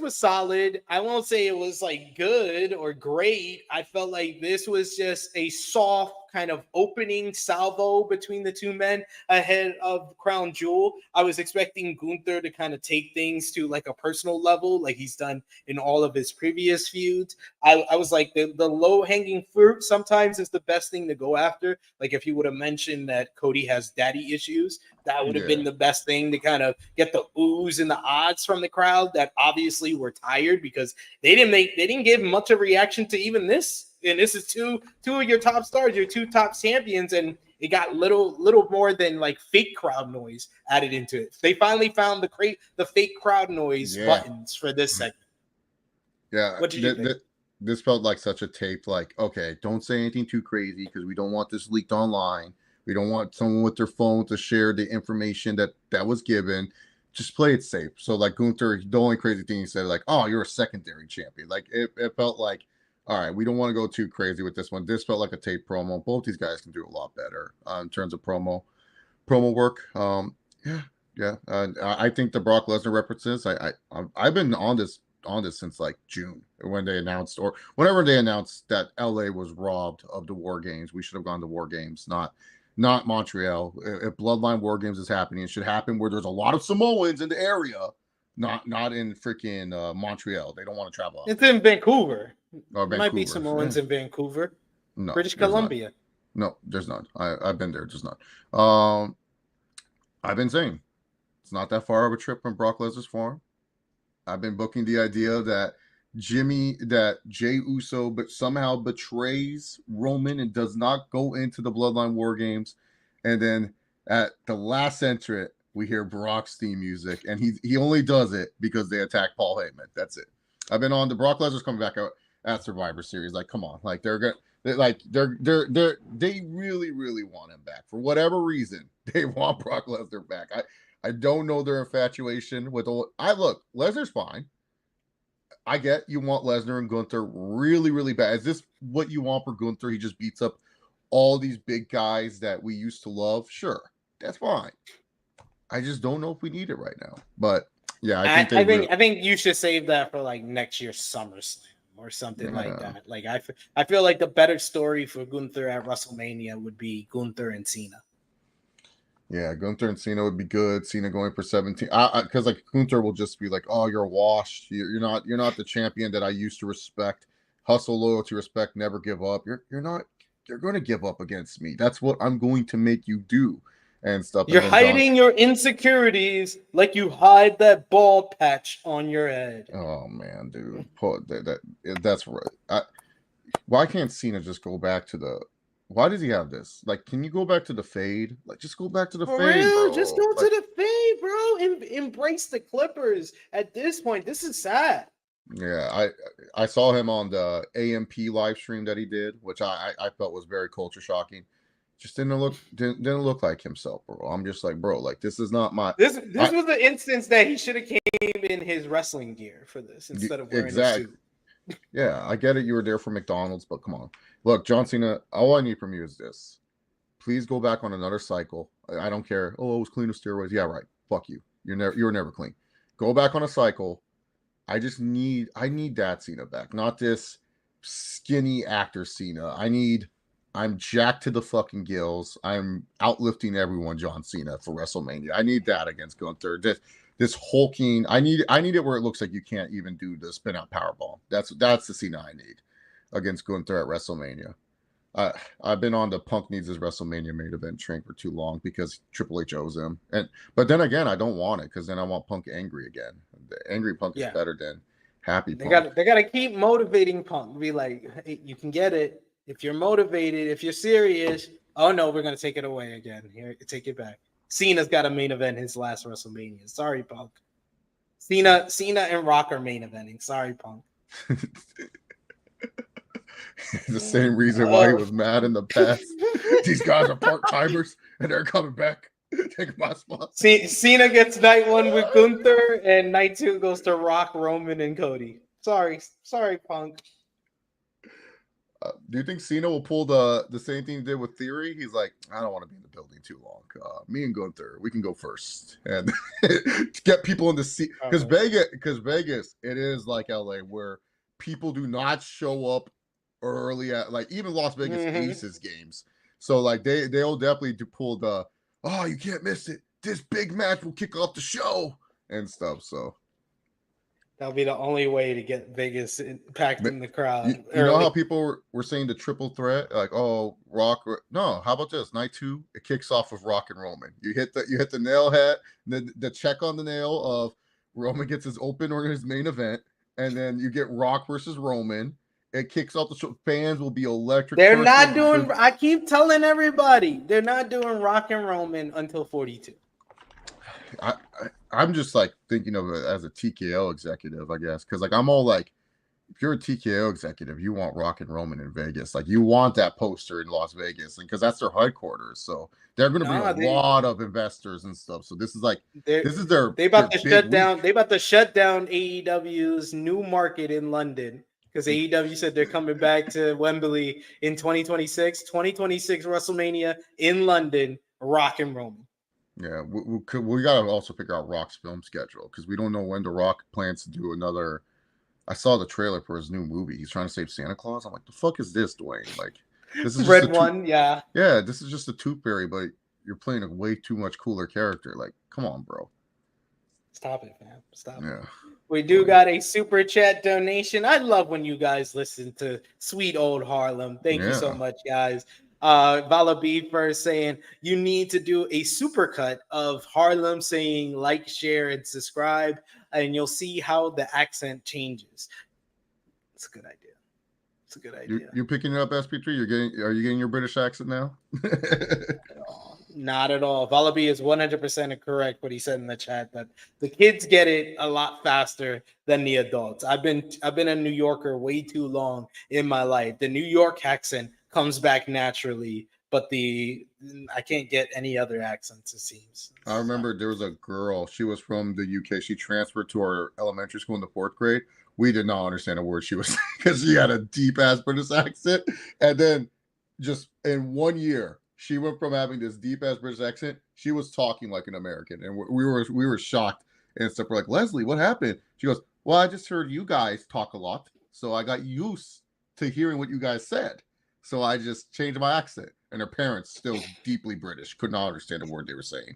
was solid. I won't say it was like good or great. I felt like this was just a soft kind of opening salvo between the two men ahead of Crown Jewel. I was expecting Gunther to kind of take things to like a personal level, like he's done in all of his previous feuds. I was like, the low-hanging fruit sometimes is the best thing to go after. Like if he would have mentioned that Cody has daddy issues, that would have been the best thing to kind of get the oohs and the odds from the crowd that obviously were tired because they didn't give much of a reaction to even this. And this is two of your top stars, your two top champions, and it got little more than like fake crowd noise added into it. They finally found the fake crowd noise buttons for this segment. Yeah, what did you think? This felt like such a tape. Like, okay, don't say anything too crazy because we don't want this leaked online. We don't want someone with their phone to share the information that was given. Just play it safe. So like Gunther, the only crazy thing he said, like, "Oh, you're a secondary champion." Like it felt like, all right, we don't want to go too crazy with this one. This felt like a tape promo. Both these guys can do a lot better in terms of promo work. I think the Brock Lesnar references. I've been on this since like June when they announced or whenever they announced that LA was robbed of the War Games. We should have gone to War Games, not Montreal. If Bloodline War Games is happening, it should happen where there's a lot of Samoans in the area, not in freaking Montreal. They don't want to travel. It's in Vancouver. Oh, There might be Samoans in Vancouver. No, British Columbia. No, there's none. I've been there, just not. I've been saying it's not that far of a trip from Brock Lesnar's farm. I've been booking the idea that Jey Uso but somehow betrays Roman and does not go into the Bloodline War Games, and then at the last entrant we hear Brock's theme music, and he only does it because they attack Paul Heyman. That's it. I've been on the Brock Lesnar's coming back out at Survivor Series. Like, come on, like they really want him back for whatever reason. They want Brock Lesnar back. I don't know their infatuation with Lesnar's fine. I get you want Lesnar and Gunther really, really bad. Is this what you want for Gunther? He just beats up all these big guys that we used to love. Sure, that's fine. I just don't know if we need it right now. But yeah, I think you should save that for like next year's SummerSlam or something like that. Like I feel like the better story for Gunther at WrestleMania would be Gunther and Cena. Yeah, Gunther and Cena would be good. Cena going for 17. Because like Gunther will just be like, "Oh, you're washed. You're not the champion that I used to respect. Hustle, loyalty, respect, never give up. You're not. You're going to give up against me. That's what I'm going to make you do." And stuff. You're hiding your insecurities like you hide that bald patch on your head. Oh man, dude, that's right. Why can't Cena just go back to the? Why does he have this? Like, can you go back to the fade? Like, just go back to the For fade, real? bro. Just go to the fade, bro. Embrace the Clippers. At this point, this is sad. Yeah, I saw him on the AMP live stream that he did, which I felt was very culture shocking. Just didn't look like himself, bro. I'm just like, bro, like this is not my. This was the instance that he should have came in his wrestling gear for this instead of wearing a suit. Yeah, I get it. You were there for McDonald's, but come on. Look, John Cena, all I need from you is this. Please go back on another cycle. I don't care. Oh, it was clean of steroids. Yeah, right. Fuck you. You were never clean. Go back on a cycle. I need that Cena back, not this skinny actor Cena. I'm jacked to the fucking gills. I'm outlifting everyone, John Cena, for WrestleMania. I need that against Gunther. This hulking. I need it where it looks like you can't even do the spin out powerbomb. That's the Cena I need against Gunther at WrestleMania. I've been on the Punk needs his WrestleMania main event train for too long because Triple H owes him. But then again, I don't want it because then I want Punk angry again. The angry Punk is better than happy Punk. They gotta keep motivating Punk. Be like, hey, you can get it if you're motivated, if you're serious. Oh no, we're gonna take it away again. Here, take it back. Cena's got a main event his last WrestleMania. Sorry, Punk. Cena and Rock are main eventing. Sorry, Punk. The same reason why he was mad in the past. These guys are part-timers and they're coming back. Take my spot. Cena gets night 1 with Gunther, and night 2 goes to Rock, Roman, and Cody. Sorry, Punk. Do you think Cena will pull the same thing he did with Theory? He's like, I don't want to be in the building too long. Me and Gunther, we can go first and get people in the seat. Because Vegas, it is like LA where people do not show up early at, like, even Las Vegas Aces games. So like they'll definitely pull the, oh, you can't miss it. This big match will kick off the show and stuff. So that'll be the only way to get Vegas packed in the crowd. You know how people were saying the triple threat, like, oh, Rock. No, how about this? Night 2, it kicks off with Rock and Roman. You hit the nail head, the check on the nail of Roman gets his open or his main event, and then you get Rock versus Roman. It kicks off the show. Fans will be electric. They're not doing. I keep telling everybody they're not doing Rock and Roman until 42. I'm just like thinking of it as a TKO executive, I guess, because like I'm all like, if you're a TKO executive, you want Rock and Roman in Vegas, like you want that poster in Las Vegas, and because that's their headquarters, so they're going to bring a lot of investors and stuff. So this is like they about to shut down. They about to shut down AEW's new market in London because AEW said they're coming back to Wembley in 2026. 2026 WrestleMania in London. Rock and Roman. Yeah, we got to also figure out Rock's film schedule because we don't know when The Rock plans to do another. I saw the trailer for his new movie. He's trying to save Santa Claus. I'm like, the fuck is this, Dwayne? Like, this is Red One, yeah. Yeah, this is just a Tooth Fairy, but you're playing a way too much cooler character. Like, come on, bro. Stop it, man. Stop it. We do got a super chat donation. I love when you guys listen to sweet old Harlem. Thank you so much, guys. Vala B first saying you need to do a supercut of Harlem saying like, share, and subscribe, and you'll see how the accent changes. It's a good idea. It's a good idea. You're picking it up, SP3. Are you getting your British accent now? Not at all. Vala B is 100% correct what he said in the chat that the kids get it a lot faster than the adults. I've been a New Yorker way too long in my life. The New York accent comes back naturally, but I can't get any other accents, it seems. I remember there was a girl, she was from the UK. She transferred to our elementary school in the 4th grade. We did not understand a word she was saying because she had a deep ass British accent. And then just in 1 year, she went from having this deep ass British accent. She was talking like an American, and we were shocked and stuff. We're like, Leslie, what happened? She goes, well, I just heard you guys talk a lot, so I got used to hearing what you guys said. So I just changed my accent. And her parents, still deeply British, could not understand a word they were saying.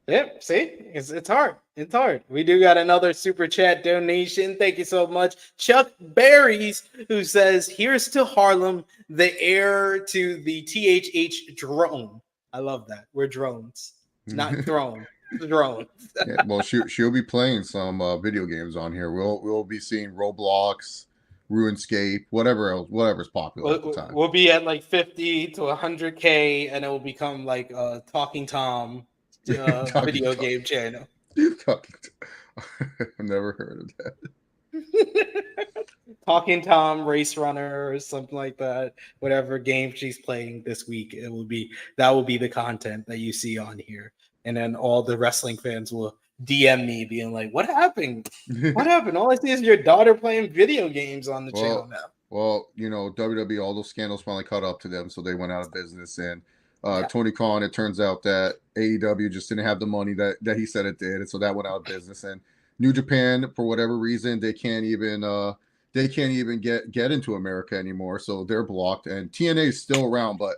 Yep, see, it's hard. It's hard. We do got another super chat donation. Thank you so much, Chuck Berries, who says, "Here's to Harlem, the heir to the THH drone." I love that. We're drones, not throne. Drone. Yeah, well, she'll be playing some video games on here. We'll be seeing Roblox, RuneScape, whatever's popular at the time. We'll be at like 50 to 100K, and it will become like a Talking Tom video game channel. I've never heard of that. Talking Tom Race Runner or something like that. Whatever game she's playing this week, that will be the content that you see on here. And then all the wrestling fans will DM me being like, what happened? What happened? All I see is your daughter playing video games on the channel now. Well, WWE, all those scandals finally caught up to them, so they went out of business. And Tony Khan, it turns out that AEW just didn't have the money that he said it did, and so that went out of business. And New Japan, for whatever reason, they can't even get into America anymore, so they're blocked. And TNA is still around, but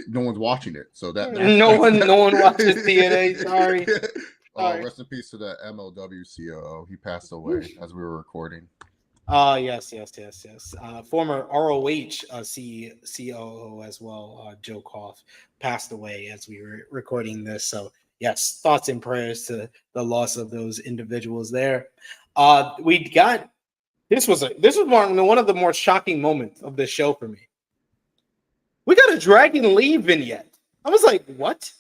no one's watching it. So no one watches TNA. Sorry. Rest in peace to the MLW COO. He passed away as we were recording. Yes. Former ROH COO as well, Joe Koff, passed away as we were recording this. So yes, thoughts and prayers to the loss of those individuals there. We got this was one of the more shocking moments of this show for me. We got a Dragon Lee vignette. I was like, what?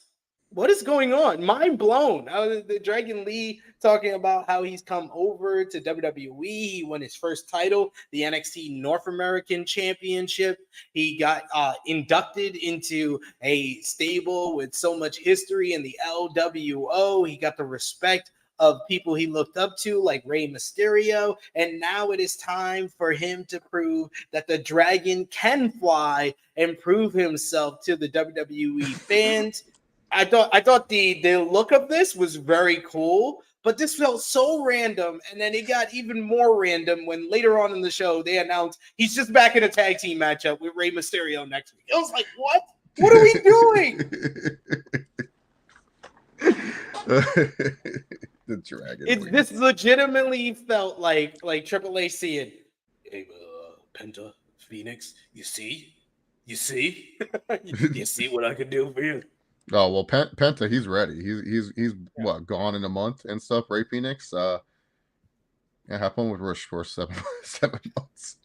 What is going on? Mind blown. The Dragon Lee talking about how he's come over to WWE. He won his first title, the NXT North American Championship. He got inducted into a stable with so much history in the LWO. He got the respect of people he looked up to, like Rey Mysterio. And now it is time for him to prove that the dragon can fly and prove himself to the WWE fans. I thought the look of this was very cool, but this felt so random. And then it got even more random when later on in the show, they announced he's just back in a tag team matchup with Rey Mysterio next week. I was like, what? What are we doing? The dragon. This legitimately felt like Triple H saying, "Hey, Penta, Phoenix, you see you see what I can do for you." Oh well, Penta, he's ready. He's what, gone in a month and stuff. Ray Phoenix, have fun with Rush for 7 months.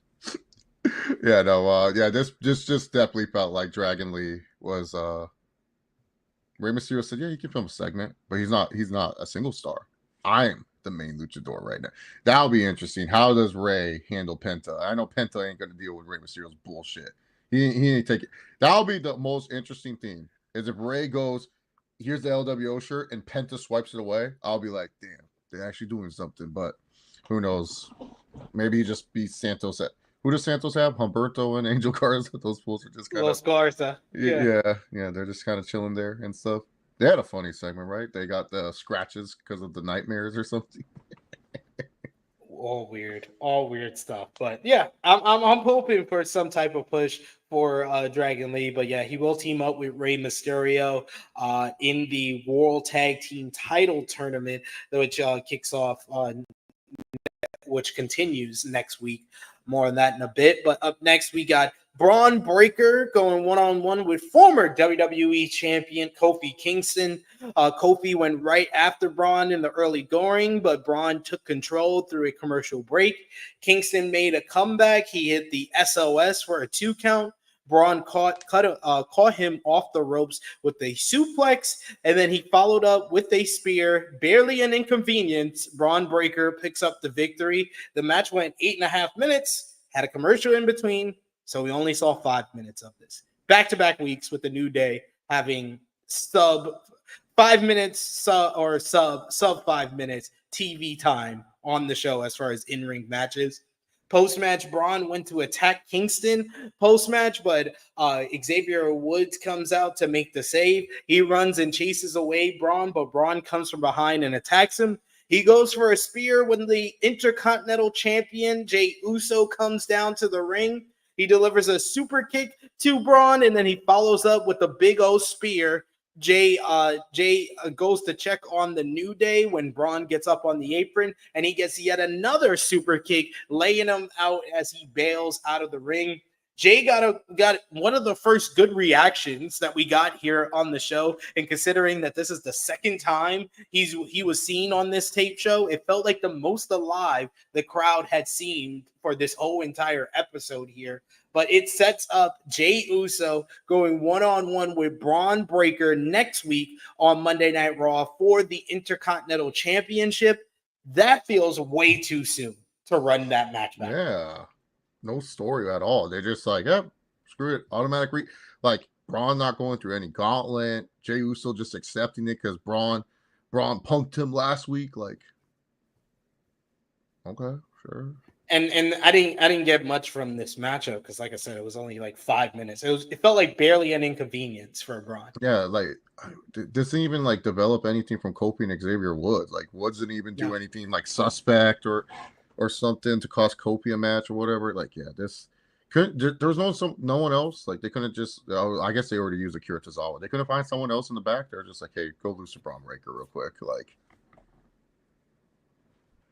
This just definitely felt like Dragon Lee was. Rey Mysterio said, "Yeah, you can film a segment, but he's not a single star. I'm the main luchador right now." That'll be interesting. How does Rey handle Penta? I know Penta ain't gonna deal with Rey Mysterio's bullshit. He ain't take it. That'll be the most interesting thing. Is if Rey goes, here's the LWO shirt, and Penta swipes it away, I'll be like, damn, they're actually doing something. But who knows? Maybe he just beats Santos. Who does Santos have? Humberto and Angel Garza. Those fools are just kind of... Los Garza. Yeah, they're just kind of chilling there and stuff. They had a funny segment, right? They got the scratches because of the nightmares or something. All weird stuff. But yeah, I'm hoping for some type of push for Dragon Lee. But yeah, he will team up with Rey Mysterio in the World Tag Team Title Tournament, which kicks off which continues next week. More on that in a bit. But up next, we got Braun Breaker going one-on-one with former WWE champion Kofi Kingston. Kofi went right after Braun in the early going, but Braun took control through a commercial break. Kingston made a comeback. He hit the SOS for a 2 count. Braun caught him off the ropes with a suplex, and then he followed up with a spear. Barely an inconvenience. Braun Breaker picks up the victory. The match went 8.5 minutes, had a commercial in between, so we only saw 5 minutes of this. Back-to-back weeks with the New Day having sub 5 minutes or sub 5 minutes TV time on the show as far as in-ring matches. Post-match, Braun went to attack Kingston post-match, but Xavier Woods comes out to make the save. He runs and chases away Braun, but Braun comes from behind and attacks him. He goes for a spear when the Intercontinental Champion, Jey Uso, comes down to the ring. He delivers a super kick to Braun, and then he follows up with a big O spear. Jay goes to check on the New Day when Braun gets up on the apron, and he gets yet another super kick, laying him out as he bails out of the ring. Jay got one of the first good reactions that we got here on the show, and considering that this is the second time he was seen on this tape show, it felt like the most alive the crowd had seen for this whole entire episode here. But it sets up Jey Uso going one-on-one with Braun Breaker next week on Monday Night Raw for the Intercontinental Championship. That feels way too soon to run that match back. Yeah. No story at all. They're just like, yep, screw it. Automatic like Braun not going through any gauntlet. Jey Uso just accepting it because Braun punked him last week. Like, okay, sure. And I didn't get much from this matchup because, like I said, it was only like 5 minutes. It felt like barely an inconvenience for Braun. Yeah, like this didn't even like develop anything from Kofi and Xavier Woods. Like Woods didn't even do anything like suspect or something to cost Kofi a match or whatever. Like, yeah, this couldn't. There was no one else. Like they couldn't just. I guess they already used Akira Tozawa. They couldn't find someone else in the back. They're just like, hey, go lose to Braun Breaker real quick. Like.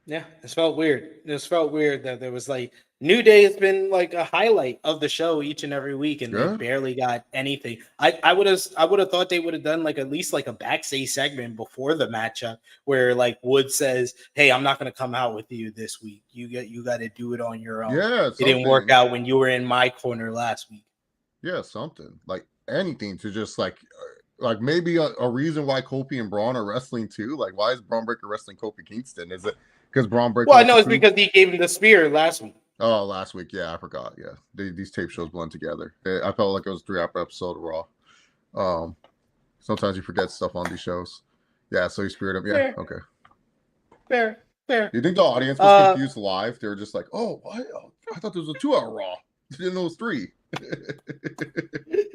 Yeah, it felt weird. It felt weird that there was like New Day has been like a highlight of the show each and every week, and they barely got anything. I would have thought they would have done like at least like a backstage segment before the matchup where like Wood says, "Hey, I'm not going to come out with you this week. You got to do it on your own. Yeah, it didn't work out when you were in my corner last week." Yeah, something like anything to just like maybe a reason why Kofi and Braun are wrestling too. Like, why is Braun Breaker wrestling Kofi Kingston? Is it because Braun Breaker? Well, I know it's because he gave him the spear last week. Oh, last week. Yeah, I forgot. Yeah, these tape shows blend together. I felt like it was a 3-hour episode of Raw. Sometimes you forget stuff on these shows. Yeah, so you speared him. Yeah, Fair. Okay. Fair. You think the audience was confused live? They were just like, "Oh, what? I thought this was a 2-hour Raw. You didn't know it was 3."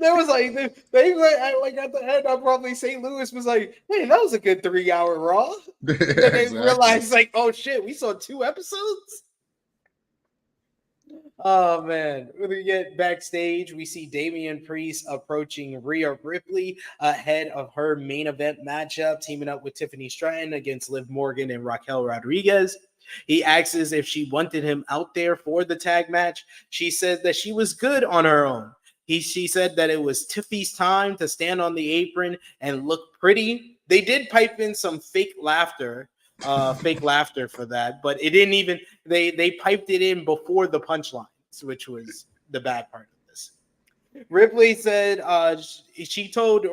There was like they like at the end. I'll probably St. Louis was like, "Hey, that was a good 3-hour Raw." And they realized like, "Oh shit, we saw 2 episodes." Oh man, when we get backstage, we see Damian Priest approaching Rhea Ripley ahead of her main event matchup, teaming up with Tiffany Stratton against Liv Morgan and Raquel Rodriguez. He asks if she wanted him out there for the tag match. She said that she was good on her own. She said that it was Tiffy's time to stand on the apron and look pretty. They did pipe in some fake laughter for that, but it didn't even they piped it in before the punchlines, which was the bad part of this. Ripley said she told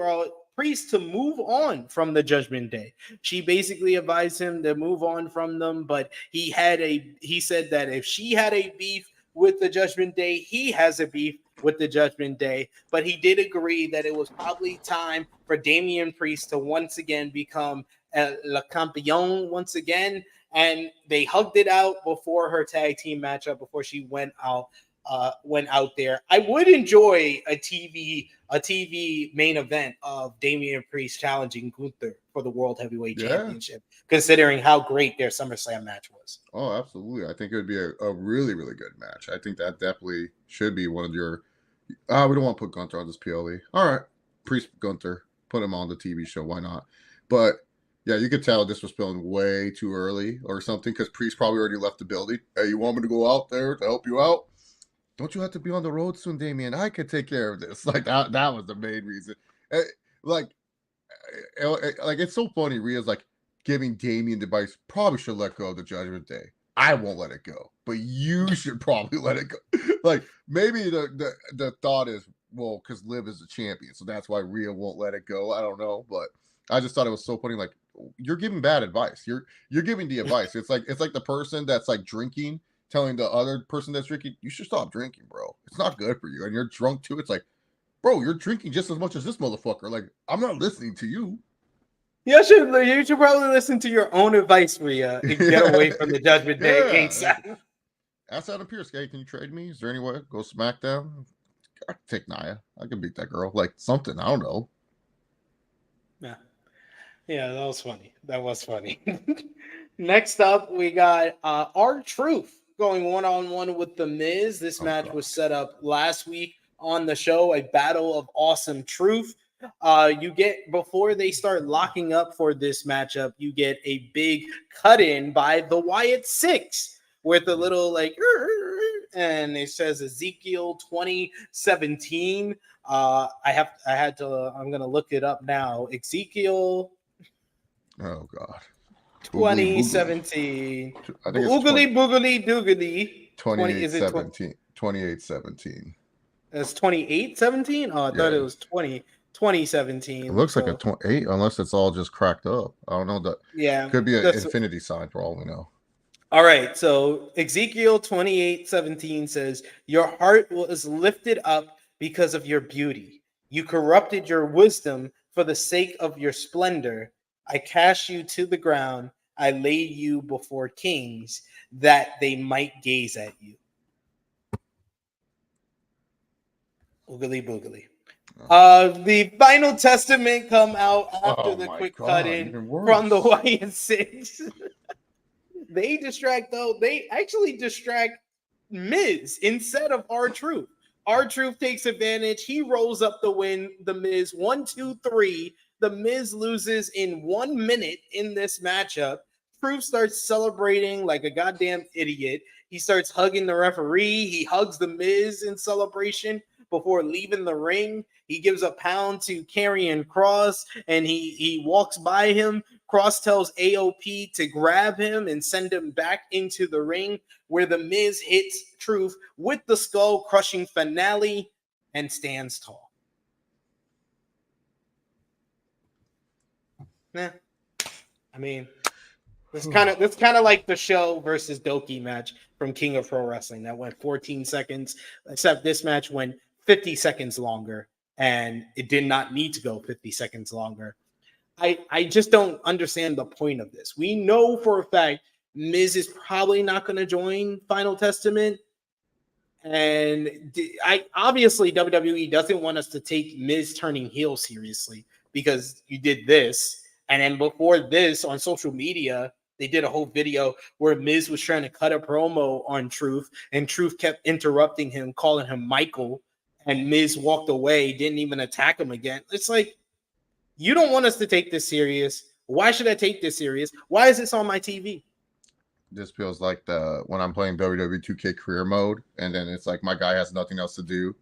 Priest to move on from the Judgment Day. She basically advised him to move on from them, but he said that if she had a beef with the Judgment Day, he has a beef with the Judgment Day, but he did agree that it was probably time for Damian Priest to once again become Le Campion once again, and they hugged it out before her tag team matchup before she went out there. I would enjoy a TV main event of Damian Priest challenging Gunther for the World Heavyweight Championship, considering how great their SummerSlam match was. Oh, absolutely. I think it would be a really, really good match. I think that definitely should be one of your we don't want to put Gunther on this PLE. All right. Priest Gunther. Put him on the TV show. Why not? But yeah, you could tell this was filmed way too early or something because Priest probably already left the building. Hey, you want me to go out there to help you out? Don't you have to be on the road soon, Damian? I could take care of this. Like that was the main reason. Like it's so funny. Rhea's like giving Damian the advice. Probably should let go of the Judgment Day. I won't let it go, but you should probably let it go. Like maybe the thought is, well, because Liv is the champion, so that's why Rhea won't let it go. I don't know, but I just thought it was so funny. Like you're giving bad advice. You're giving the advice. It's like the person that's like drinking, telling the other person that's drinking, you should stop drinking, bro. It's not good for you. And you're drunk too. It's like, bro, you're drinking just as much as this motherfucker. Like, I'm not listening to you. You should probably listen to your own advice, Rhea, and get away from the Judgment Day. Ask Adam Pearce, hey, can you trade me? Is there any way? Go SmackDown? I can take Nia. I can beat that girl. Like something. I don't know. Yeah. Yeah, that was funny. That was funny. Next up, we got R-Truth going one-on-one with The Miz. This match was set up last week on the show, a battle of awesome truth. You get, before they start locking up for this matchup, you get a big cut-in by the Wyatt Six with a little like, and it says Ezekiel 2017. I'm gonna look it up now. Ezekiel Oh God. 2017. I think it's Oogly boogly doogly. 2817. 2817. It's 2817? Oh, I thought it was 2017. It looks like a 28, unless it's all just cracked up. I don't know. That could be an infinity sign for all we know. All right, so Ezekiel 28:17 says, "Your heart was lifted up because of your beauty. You corrupted your wisdom for the sake of your splendor. I cast you to the ground. I laid you before kings, that they might gaze at you." Oogly boogly. The Final Testament come out after the quick cut in from the Wyatt Six. They actually distract Miz instead of R-Truth. R-Truth takes advantage. He rolls up the win. The Miz 1, 2, 3. The Miz loses in 1 minute in this matchup. Truth starts celebrating like a goddamn idiot. He starts hugging the referee. He hugs the Miz in celebration before leaving the ring. He gives a pound to Karrion Kross, and he walks by him. Kross tells AOP to grab him and send him back into the ring, where the Miz hits Truth with the skull-crushing finale and stands tall. I mean, it's kind of like the Show versus Doki match from King of Pro Wrestling that went 14 seconds, except this match went 50 seconds longer, and it did not need to go 50 seconds longer. I just don't understand the point of this. We know for a fact Miz is probably not going to join Final Testament, and obviously WWE doesn't want us to take Miz turning heel seriously, because you did this, and then before this on social media they did a whole video where Miz was trying to cut a promo on Truth, and Truth kept interrupting him, calling him Michael, and Miz walked away, didn't even attack him again. It's like, you don't want us to take this serious. Why should I take this serious? Why is this on my TV? This feels like when I'm playing WWE 2K career mode, and then it's like my guy has nothing else to do,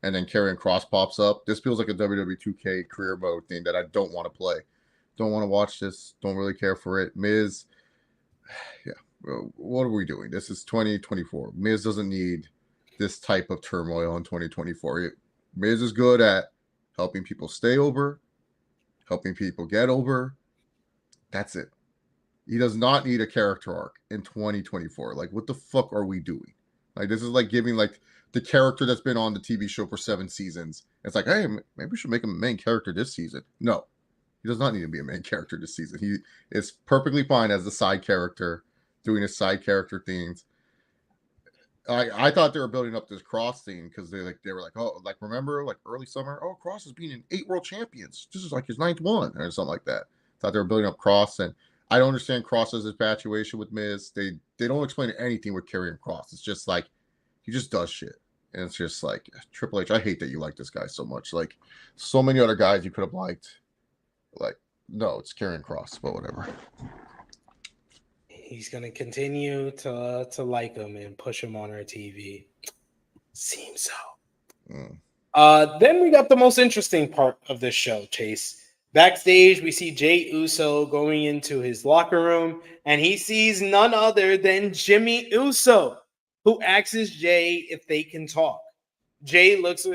and then Karrion Kross pops up. This feels like a WWE 2K career mode thing that I don't want to play. Don't want to watch this. Don't really care for it. Miz, yeah. What are we doing? This is 2024. Miz doesn't need this type of turmoil in 2024. Miz is good at helping people stay over, helping people get over. That's it. He does not need a character arc in 2024. Like, what the fuck are we doing? Like, this is like giving like the character that's been on the TV show for 7 seasons. It's like, hey, maybe we should make him a main character this season. No, he does not need to be a main character this season. He is perfectly fine as the side character, doing his side character things. I thought they were building up this Kross thing because they were like, oh, like, remember, like, early summer, oh, Kross is beating 8 world champions. This is like his 9th one or something like that. Thought they were building up Kross, and I don't understand Kross's infatuation with Miz. They don't explain anything with Karrion Kross. It's just like he just does shit, and it's just like, Triple H, I hate that you like this guy so much. Like, so many other guys you could have liked. Like, no, it's Karrion Kross, but whatever. He's going to continue to like him and push him on our TV. Seems so. Then we got the most interesting part of this show, Chase. Backstage, we see Jey Uso going into his locker room, and he sees none other than Jimmy Uso, who asks Jey if they can talk. Jey looks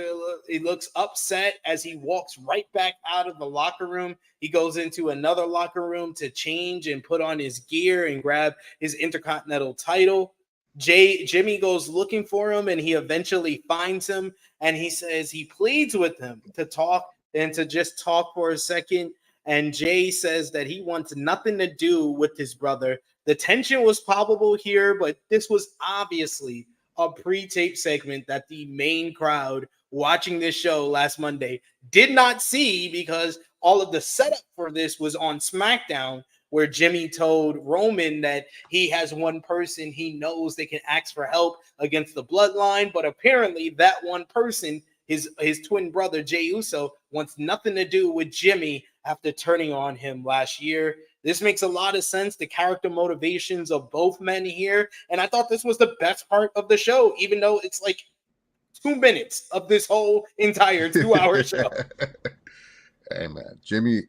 upset as he walks right back out of the locker room. He goes into another locker room to change and put on his gear and grab his Intercontinental title. Jimmy goes looking for him, and he eventually finds him, and he says he pleads with him to talk and to just talk for a second. And Jey says that he wants nothing to do with his brother, The tension was palpable here, but this was obviously a pre-tape segment that the main crowd watching this show last Monday did not see, because all of the setup for this was on SmackDown, where Jimmy told Roman that he has one person he knows they can ask for help against the Bloodline, but apparently that one person, his twin brother Jey Uso, wants nothing to do with Jimmy after turning on him last year. This makes a lot of sense, the character motivations of both men here, and I thought this was the best part of the show, even though it's like 2 minutes of this whole entire 2-hour show. Hey man, Jimmy,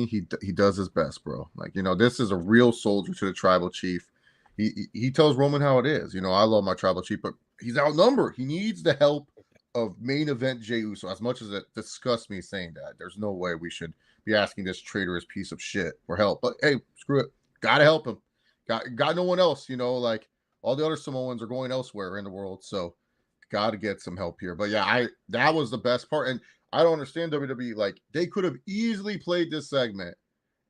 he does his best, bro. Like, this is a real soldier to the tribal chief. He tells Roman how it is. I love my tribal chief, but he's outnumbered. He needs the help of main event Jey Uso. As much as it disgusts me saying that, there's no way we should be asking this traitorous piece of shit for help. But hey, screw it, gotta help him. Got no one else. Like all the other Samoans are going elsewhere in the world, so got to get some help here. But yeah, that was the best part. And I don't understand WWE. Like, they could have easily played this segment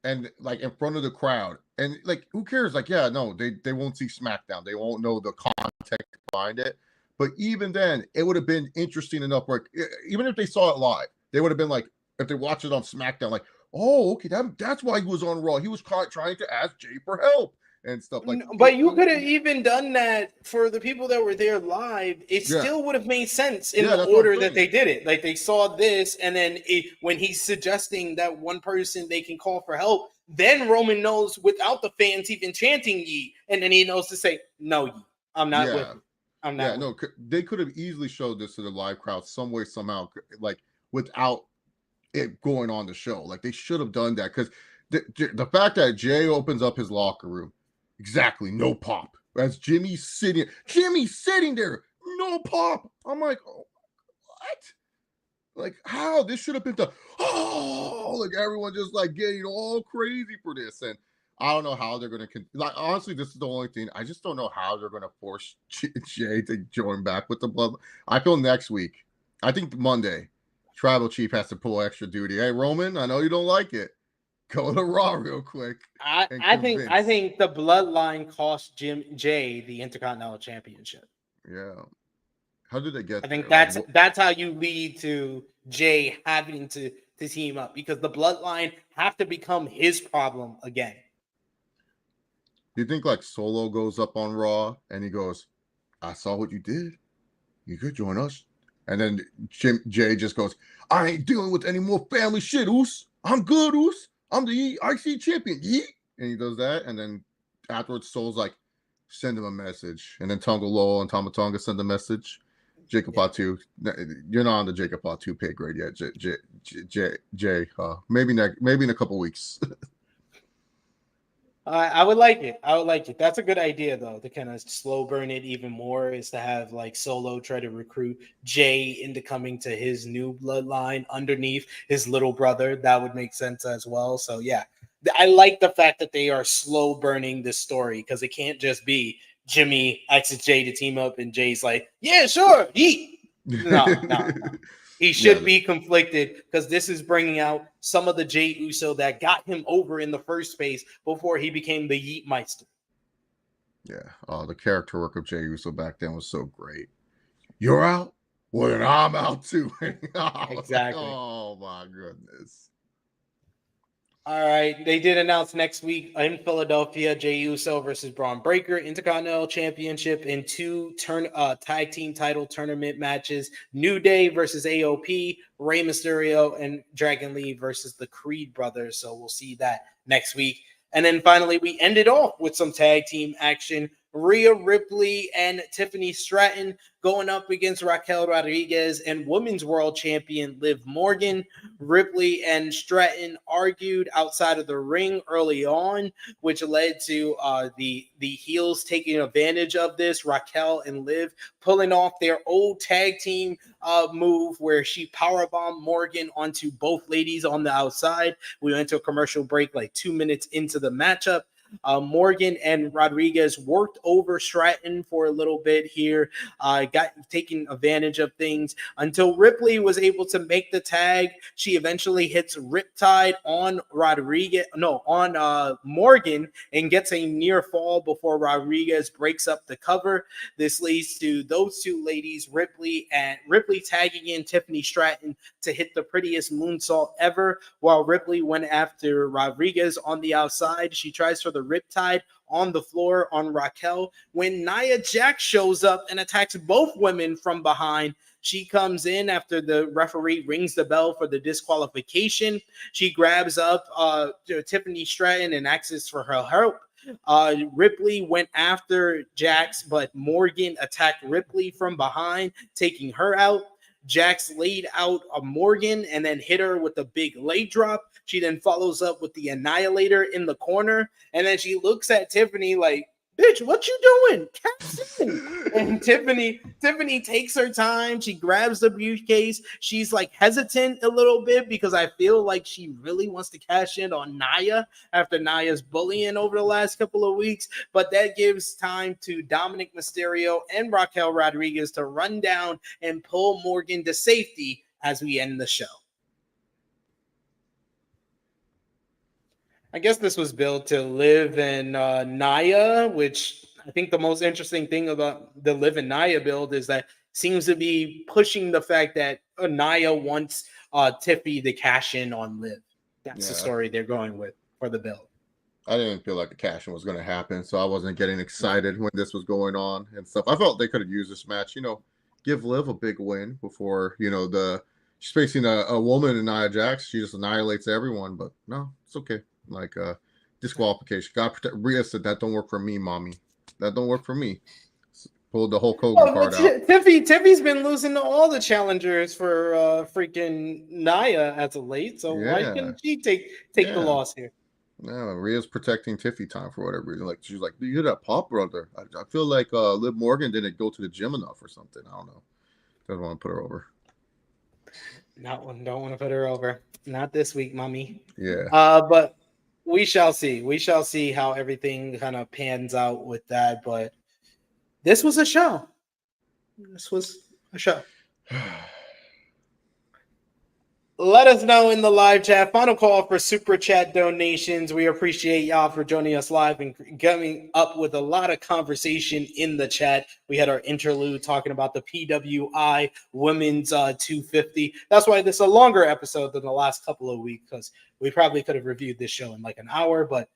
and like in front of the crowd, and like, who cares? Like, yeah, no, they won't see SmackDown. They won't know the context behind it. But even then, it would have been interesting enough. Where even if they saw it live, they would have been like, if they watched it on SmackDown, like, oh, okay, that's why he was on Raw. He was trying to ask Jey for help and stuff like. But you could have even done that for the people that were there live. It still would have made sense in the order that they did it. Like, they saw this, and then when he's suggesting that one person they can call for help, then Roman knows without the fans even chanting "Ye," and then he knows to say, "No, Ye, I'm not with you. I'm not." Yeah, no, they could have easily showed this to the live crowd some way, somehow, like without it going on the show. Like, they should have done that, because the fact that Jey opens up his locker room. Exactly, no pop. As Jimmy's sitting there, no pop. I'm like, oh, what? Like, how? This should have been like everyone just like getting all crazy for this. And I don't know how they're going to, like, honestly, this is the only thing. I just don't know how they're going to force Jey to join back with the Blood. I feel next week, I think Monday, Tribal Chief has to pull extra duty. Hey, Roman, I know you don't like it. Go to Raw real quick. I think the Bloodline cost Jey the Intercontinental Championship. Yeah. How did they get? I think that's how you lead to Jey having to team up, because the Bloodline have to become his problem again. Do you think like Solo goes up on Raw and he goes, "I saw what you did. You could join us," and then Jey just goes, "I ain't dealing with any more family shit, Oos. I'm good, Oos. I'm the IC champion." And he does that, and then afterwards, Soul's like, send him a message, and then Tonga Loa and Tama Tonga send a message. Jacob Fatu, you're not on the Jacob Fatu pay grade yet, Jey. Maybe in a couple weeks. I would like it. That's a good idea, though, to kind of slow burn it even more, is to have like Solo try to recruit Jey into coming to his new bloodline underneath his little brother. That would make sense as well. So yeah, I like the fact that they are slow burning this story, because it can't just be Jimmy asks Jey to team up and Jey's like, yeah, sure, No. He should be conflicted, because this is bringing out some of the Jey Uso that got him over in the first place before he became the Yeet Meister. Yeah. The character work of Jey Uso back then was so great. You're out? Well, then I'm out too. Exactly. Oh, my goodness. All right. They did announce next week in Philadelphia, Jey Uso versus Braun Breaker, Intercontinental Championship in 2 tag team title tournament matches. New Day versus AOP, Rey Mysterio and Dragon Lee versus the Creed brothers. So we'll see that next week. And then finally, we ended off with some tag team action. Rhea Ripley and Tiffany Stratton going up against Raquel Rodriguez and Women's World Champion Liv Morgan. Ripley and Stratton argued outside of the ring early on, which led to the heels taking advantage of this. Raquel and Liv pulling off their old tag team move, where she powerbombed Morgan onto both ladies on the outside. We went to a commercial break like 2 minutes into the matchup. Morgan and Rodriguez worked over Stratton for a little bit here, got taking advantage of things until Ripley was able to make the tag. She eventually hits Riptide on Morgan and gets a near fall before Rodriguez breaks up the cover. This leads to those two ladies, Ripley tagging in Tiffany Stratton to hit the prettiest moonsault ever, while Ripley went after Rodriguez on the outside. She tries for the Riptide on the floor on Raquel. When Nia Jax shows up and attacks both women from behind, she comes in after the referee rings the bell for the disqualification. She grabs up Tiffany Stratton and asks for her help. Ripley went after Jax, but Morgan attacked Ripley from behind, taking her out. Jax laid out a Morgan and then hit her with a big leg drop. She then follows up with the Annihilator in the corner, and then she looks at Tiffany like, "Bitch, what you doing? Cash in." And Tiffany takes her time. She grabs the briefcase. She's like hesitant a little bit because I feel like she really wants to cash in on Nia after Nia's bullying over the last couple of weeks. But that gives time to Dominic Mysterio and Raquel Rodriguez to run down and pull Morgan to safety as we end the show. I guess this was built to Liv and Nia, which I think the most interesting thing about the Liv and Nia build is that seems to be pushing the fact that Nia wants Tiffy to cash in on Liv. That's the story they're going with for the build. I didn't feel like the cash-in was going to happen, so I wasn't getting excited when this was going on and stuff. I felt they could have used this match, give Liv a big win before, she's facing a woman in Nia Jax. She just annihilates everyone, but no, it's okay. Like disqualification. God protect. Rhea said that don't work for me, mommy. That don't work for me. Pulled the Hulk Hogan card out. Tiffy's been losing to all the challengers for freaking Nia as of late. So why couldn't she take the loss here? No, Rhea's protecting Tiffy time for whatever reason. Like she's like, you hear that pop, brother? I feel like Liv Morgan didn't go to the gym enough or something. I don't know. Doesn't want to put her over. Don't want to put her over. Not this week, mommy. Yeah. But we shall see. We shall see how everything kind of pans out with that. But this was a show. Let us know in the live chat. Final call for super chat donations. We appreciate y'all for joining us live and coming up with a lot of conversation in the chat. We had our interlude talking about the PWI Women's 250. That's why this is a longer episode than the last couple of weeks, because we probably could have reviewed this show in like an hour, but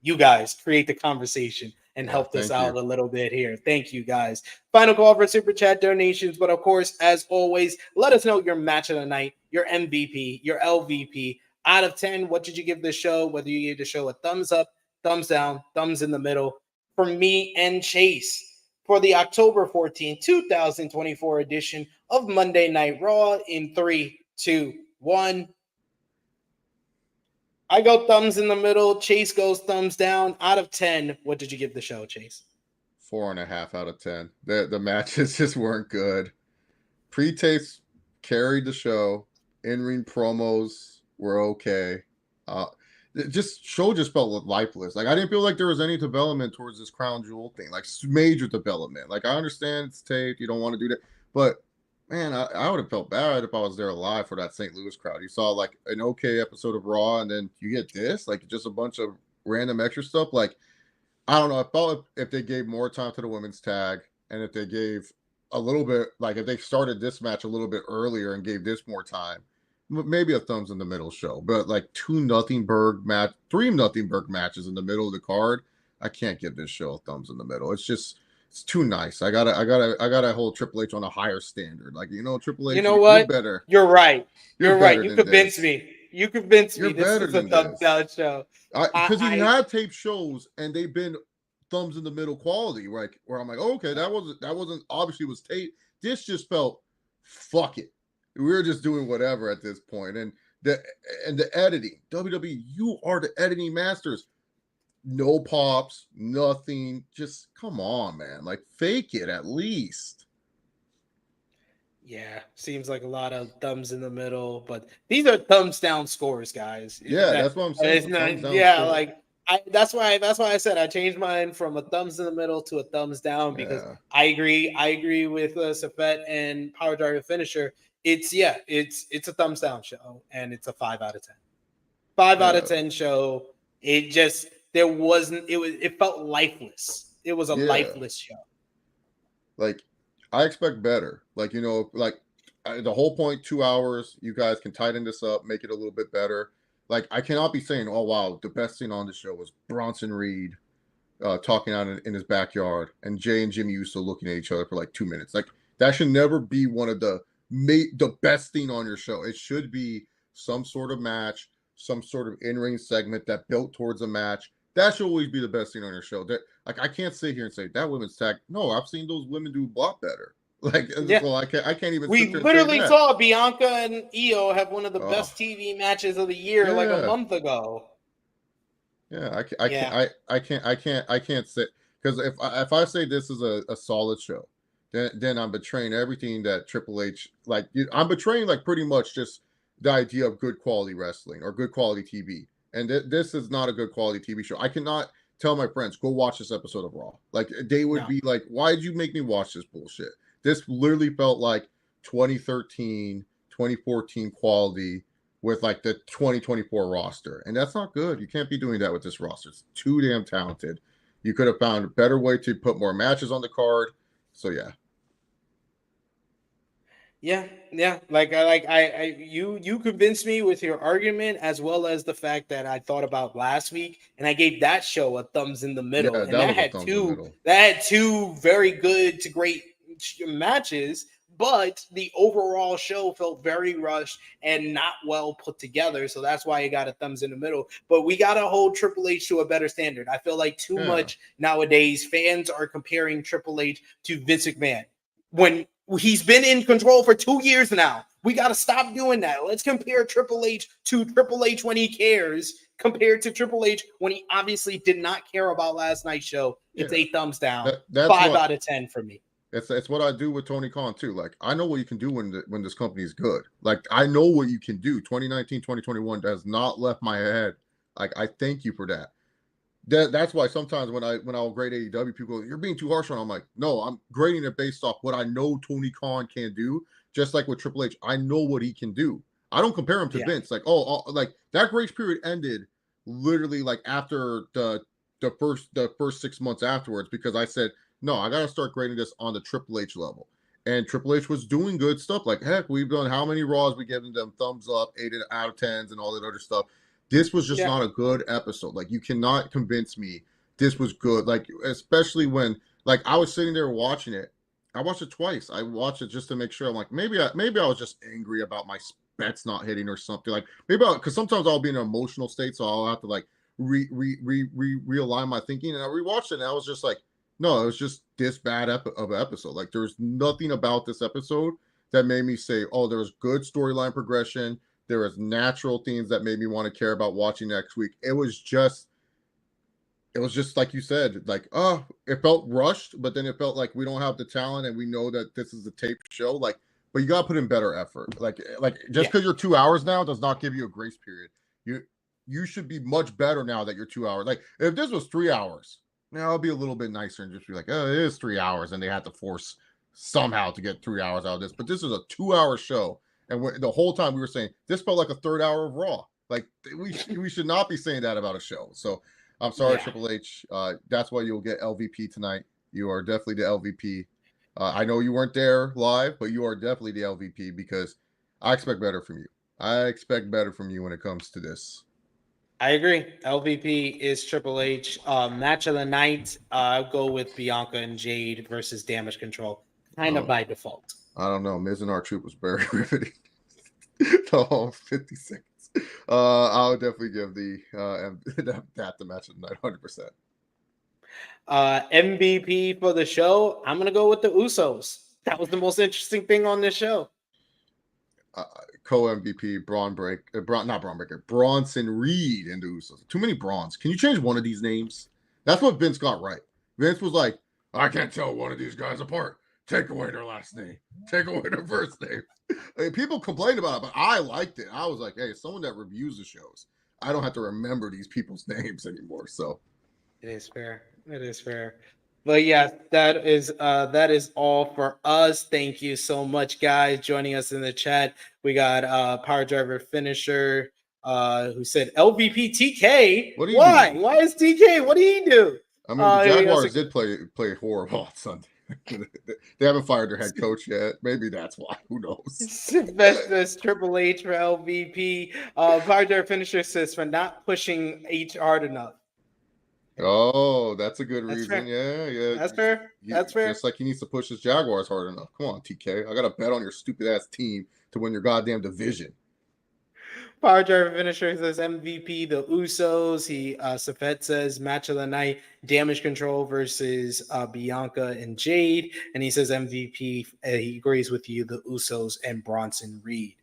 you guys create the conversation and helped us out a little bit here. Thank you, guys. Final call for super chat donations. But of course, as always, let us know your match of the night, your MVP, your LVP. Out of 10, what did you give the show? Whether you gave the show a thumbs up, thumbs down, thumbs in the middle. For me and Chase, for the October 14, 2024 edition of Monday Night Raw in 3, 2, 1. I go thumbs in the middle. Chase goes thumbs down. Out of 10, what did you give the show, Chase? 4.5 out of 10. The matches just weren't good. Pre-tapes carried the show. In-ring promos were okay. Show just felt lifeless. Like I didn't feel like there was any development towards this crown jewel thing. Like major development. Like I understand it's taped. You don't want to do that, but man, I would have felt bad if I was there live for that St. Louis crowd. You saw like an okay episode of Raw, and then you get this, like just a bunch of random extra stuff. Like, I don't know. I felt if they gave more time to the women's tag, and if they gave a little bit, like if they started this match a little bit earlier and gave this more time, maybe a thumbs in the middle show. But like 2-0 Berg match, 3-0 Berg matches in the middle of the card, I can't give this show a thumbs in the middle. It's too nice. I gotta hold Triple H on a higher standard. Like, Triple H, you know what? You're better. You're right. You're right. You convinced me. You convinced me. This is a thumbs down show. Because he had tape shows and they've been thumbs in the middle quality. Like where I'm like, okay, that wasn't obviously was tape. This just felt fuck it. We were just doing whatever at this point. And the editing. WWE, you are the editing masters. No pops, nothing. Just come on, man. Like fake it at least. Yeah, seems like a lot of thumbs in the middle, but these are thumbs down scores, guys. Yeah, that's what I'm saying. Like That's why I said I changed mine from a thumbs in the middle to a thumbs down because Yeah. I agree with Safet and Power Driver Finisher. It's a thumbs down show, and it's a 5 out of 10. 5 out of 10 show. It just it felt lifeless. It was a lifeless show. Like, I expect better. Like, you know, like the whole point, 2 hours. You guys can tighten this up, make it a little bit better. Like, I cannot be saying, oh wow, the best scene on the show was Bronson Reed talking out in his backyard and Jay and Jimmy Uso looking at each other for like 2 minutes. Like, that should never be one of the best thing on your show. It should be some sort of match, some sort of in-ring segment that built towards a match. That should always be the best thing on your show. That, like, I can't sit here and say that women's tag. No, I've seen those women do a lot better. Like, well, I can't even. We literally saw Bianca and Io have one of the best TV matches of the year like a month ago. Yeah, I can't sit, because if I say this is a solid show, then I'm betraying everything that Triple H, like, I'm betraying like pretty much just the idea of good quality wrestling or good quality TV. And this is not a good quality TV show. I cannot tell my friends, go watch this episode of Raw. Like, they would be like, why did you make me watch this bullshit? This literally felt like 2013, 2014 quality with like the 2024 roster. And that's not good. You can't be doing that with this roster. It's too damn talented. You could have found a better way to put more matches on the card. So yeah. Yeah. Like you convinced me with your argument, as well as the fact that I thought about last week, and I gave that show a thumbs in the middle. Yeah, and that had two very good to great matches, but the overall show felt very rushed and not well put together. So that's why it got a thumbs in the middle. But we got to hold Triple H to a better standard. I feel like too much nowadays fans are comparing Triple H to Vince McMahon when he's been in control for 2 years now. We got to stop doing that. Let's compare Triple H to Triple H when he cares, compared to Triple H when he obviously did not care about last night's show. It's a thumbs down. That's 5 out of 10 for me. It's what I do with Tony Khan too. Like, I know what you can do when this company is good. Like, I know what you can do. 2019, 2021 has not left my head. Like, I thank you for that. That's why sometimes when I'll grade AEW, people go, you're being too harsh on it. I'm like, no, I'm grading it based off what I know Tony Khan can do. Just like with Triple H, I know what he can do. I don't compare him to Vince. Like, like that grace period ended literally like after the first 6 months afterwards, because I said, no, I got to start grading this on the Triple H level. And Triple H was doing good stuff. Like, heck, we've done how many Raws, we giving them thumbs up, 8 out of 10s and all that other stuff. This was just not a good episode. Like, you cannot convince me this was good. Like, especially when, like, I was sitting there watching it. I watched it twice. I watched it just to make sure. I'm like, maybe I was just angry about my bets not hitting or something. Like, maybe because sometimes I'll be in an emotional state, so I'll have to like realign my thinking. And I rewatched it, and I was just like, no, it was just this bad of an episode. Like, there's nothing about this episode that made me say, oh, there was good storyline progression. There was natural things that made me want to care about watching next week. It was just like you said, like, it felt rushed, but then it felt like we don't have the talent and we know that this is a taped show. Like, but you got to put in better effort. Like just because you're 2 hours now does not give you a grace period. You should be much better now that you're 2 hours. Like, if this was 3 hours, now I'll be a little bit nicer and just be like, oh, it is 3 hours, and they had to force somehow to get 3 hours out of this. But this is a 2 hour show. And the whole time we were saying this felt like a third hour of Raw. Like, we should not be saying that about a show. So I'm sorry, Triple H. That's why you'll get LVP tonight. You are definitely the LVP. I know you weren't there live, but you are definitely the LVP, because I expect better from you. I expect better from you when it comes to this. I agree. LVP is Triple H. Match of the night, I'll go with Bianca and Jade versus Damage Control, kind of by default. I don't know. Miz and R-Truth was very riveting. The whole 50 seconds. I would definitely give that the match of the night, 100%. MVP for the show, I'm going to go with the Usos. That was the most interesting thing on this show. Co-MVP, Bronson Reed and the Usos. Too many Brawns. Can you change one of these names? That's what Vince got right. Vince was like, I can't tell one of these guys apart. Take away their last name. Take away their first name. I mean, people complained about it, but I liked it. I was like, hey, someone that reviews the shows, I don't have to remember these people's names anymore. So It is fair. It is fair. But yeah, that is all for us. Thank you so much, guys, joining us in the chat. We got Power Driver Finisher who said LVP TK. what do you Why? do? Why is TK? What did he do? I mean, the Jaguars did play horrible on Sunday. They haven't fired their head coach yet. Maybe that's why. Who knows? Best Triple H for LVP. Power Driver Finisher says for not pushing H hard enough. Oh, that's a good reason. Fair. Yeah. That's fair. That's fair. Just like he needs to push his Jaguars hard enough. Come on, TK. I got to bet on your stupid ass team to win your goddamn division. Power Driver Finisher says MVP, the Usos. Safet says match of the night, Damage Control versus Bianca and Jade. And he says MVP, he agrees with you, the Usos and Bronson Reed.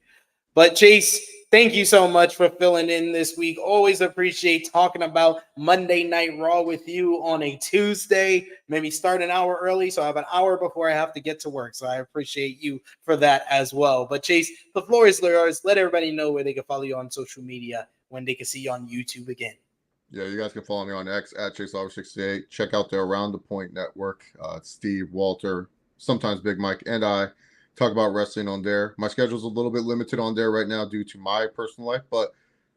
But Chase, thank you so much for filling in this week. Always appreciate talking about Monday Night Raw with you on a Tuesday. Maybe start an hour early, so I have an hour before I have to get to work. So I appreciate you for that as well. But Chase, the floor is yours. Let everybody know where they can follow you on social media, when they can see you on YouTube again. Yeah, you guys can follow me on X at ChaseOliver68. Check out the Around the Point Network. Steve, Walter, sometimes Big Mike, and I talk about wrestling on there. My schedule's a little bit limited on there right now due to my personal life, but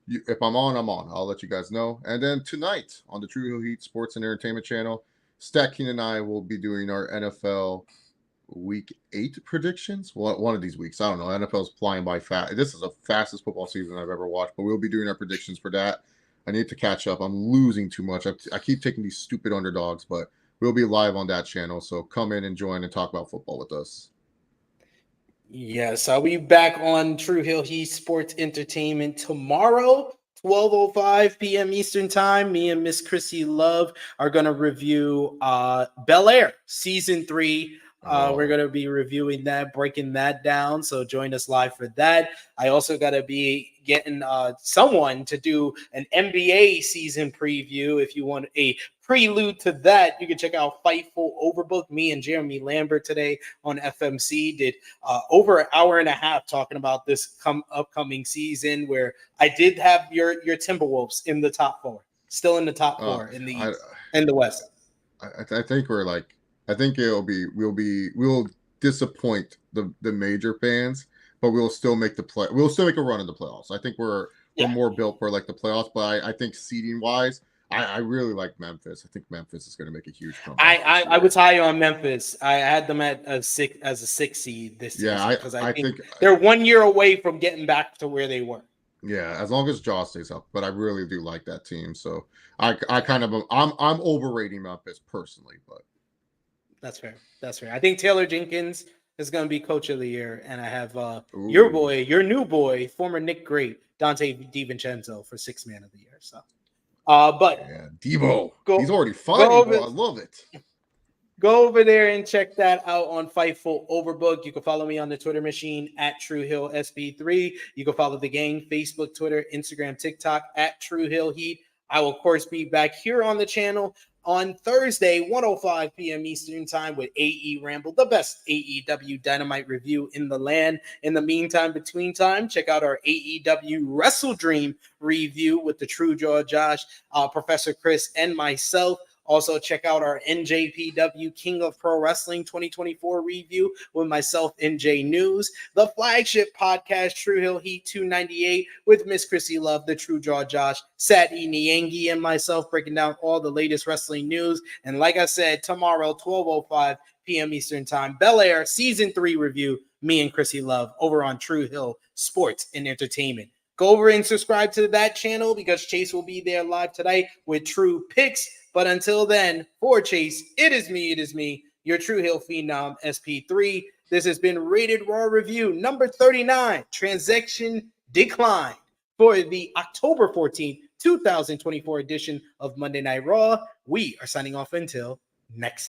if I'm on, I'm on. I'll let you guys know. And then tonight on the True Hill Heat Sports and Entertainment Channel, Stacking and I will be doing our NFL Week 8 predictions. Well, one of these weeks. I don't know. NFL's flying by fast. This is the fastest football season I've ever watched, but we'll be doing our predictions for that. I need to catch up. I'm losing too much. I keep taking these stupid underdogs, but we'll be live on that channel. So come in and join and talk about football with us. Yes, I'll be back on True Hill Heat Sports Entertainment tomorrow, 12:05 p.m. Eastern Time. Me and Miss Chrissy Love are going to review Bel Air Season 3. We're going to be reviewing that, breaking that down. So join us live for that. I also got to be getting someone to do an NBA season preview. If you want a prelude to that, you can check out Fightful Overbook. Me and Jeremy Lambert today on FMC did over an hour and a half talking about this upcoming season, where I did have your Timberwolves in the top 4, still in the top 4 in the East and the West. I think we'll disappoint the major fans, but we'll still make we'll still make a run in the playoffs. I think we're more built for like the playoffs, but I think seeding wise, I really like Memphis. I think Memphis is going to make a huge comeback. I was high on Memphis. I had them at a 6 seed this season because I think they're 1 year away from getting back to where they were. Yeah, as long as Jaw stays up, but I really do like that team. So I'm overrating Memphis personally, but that's fair. That's fair. I think Taylor Jenkins is going to be coach of the year, and I have your new boy, former Nick Great, Dante DiVincenzo for 6th man of the year. So. But yeah, Debo, he's already fighting. I love it. Go over there and check that out on Fightful Overbook. You can follow me on the Twitter machine at True Hill SP3. You can follow the gang, Facebook, Twitter, Instagram, TikTok at True Hill Heat. I will, of course, be back here on the channel on Thursday, 1:05 p.m. Eastern Time with AE Ramble, the best AEW Dynamite review in the land. In the meantime, between time, check out our AEW Wrestle Dream review with the True Jaw Josh, Professor Chris, and myself. Also, check out our NJPW King of Pro Wrestling 2024 review with myself, NJ News. The flagship podcast, True Hill Heat 298, with Miss Chrissy Love, the True Jaw Josh, Sadi Niangi, and myself, breaking down all the latest wrestling news. And like I said, tomorrow, 12:05 p.m. Eastern Time, Bel Air Season 3 review, me and Chrissy Love, over on True Hill Sports and Entertainment. Go over and subscribe to that channel because Chase will be there live tonight with True Picks. But until then, for Chase, it is me, your True Hill Phenom SP3. This has been Rated Raw Review number 39, Transaction Decline, for the October 14th, 2024 edition of Monday Night Raw. We are signing off until next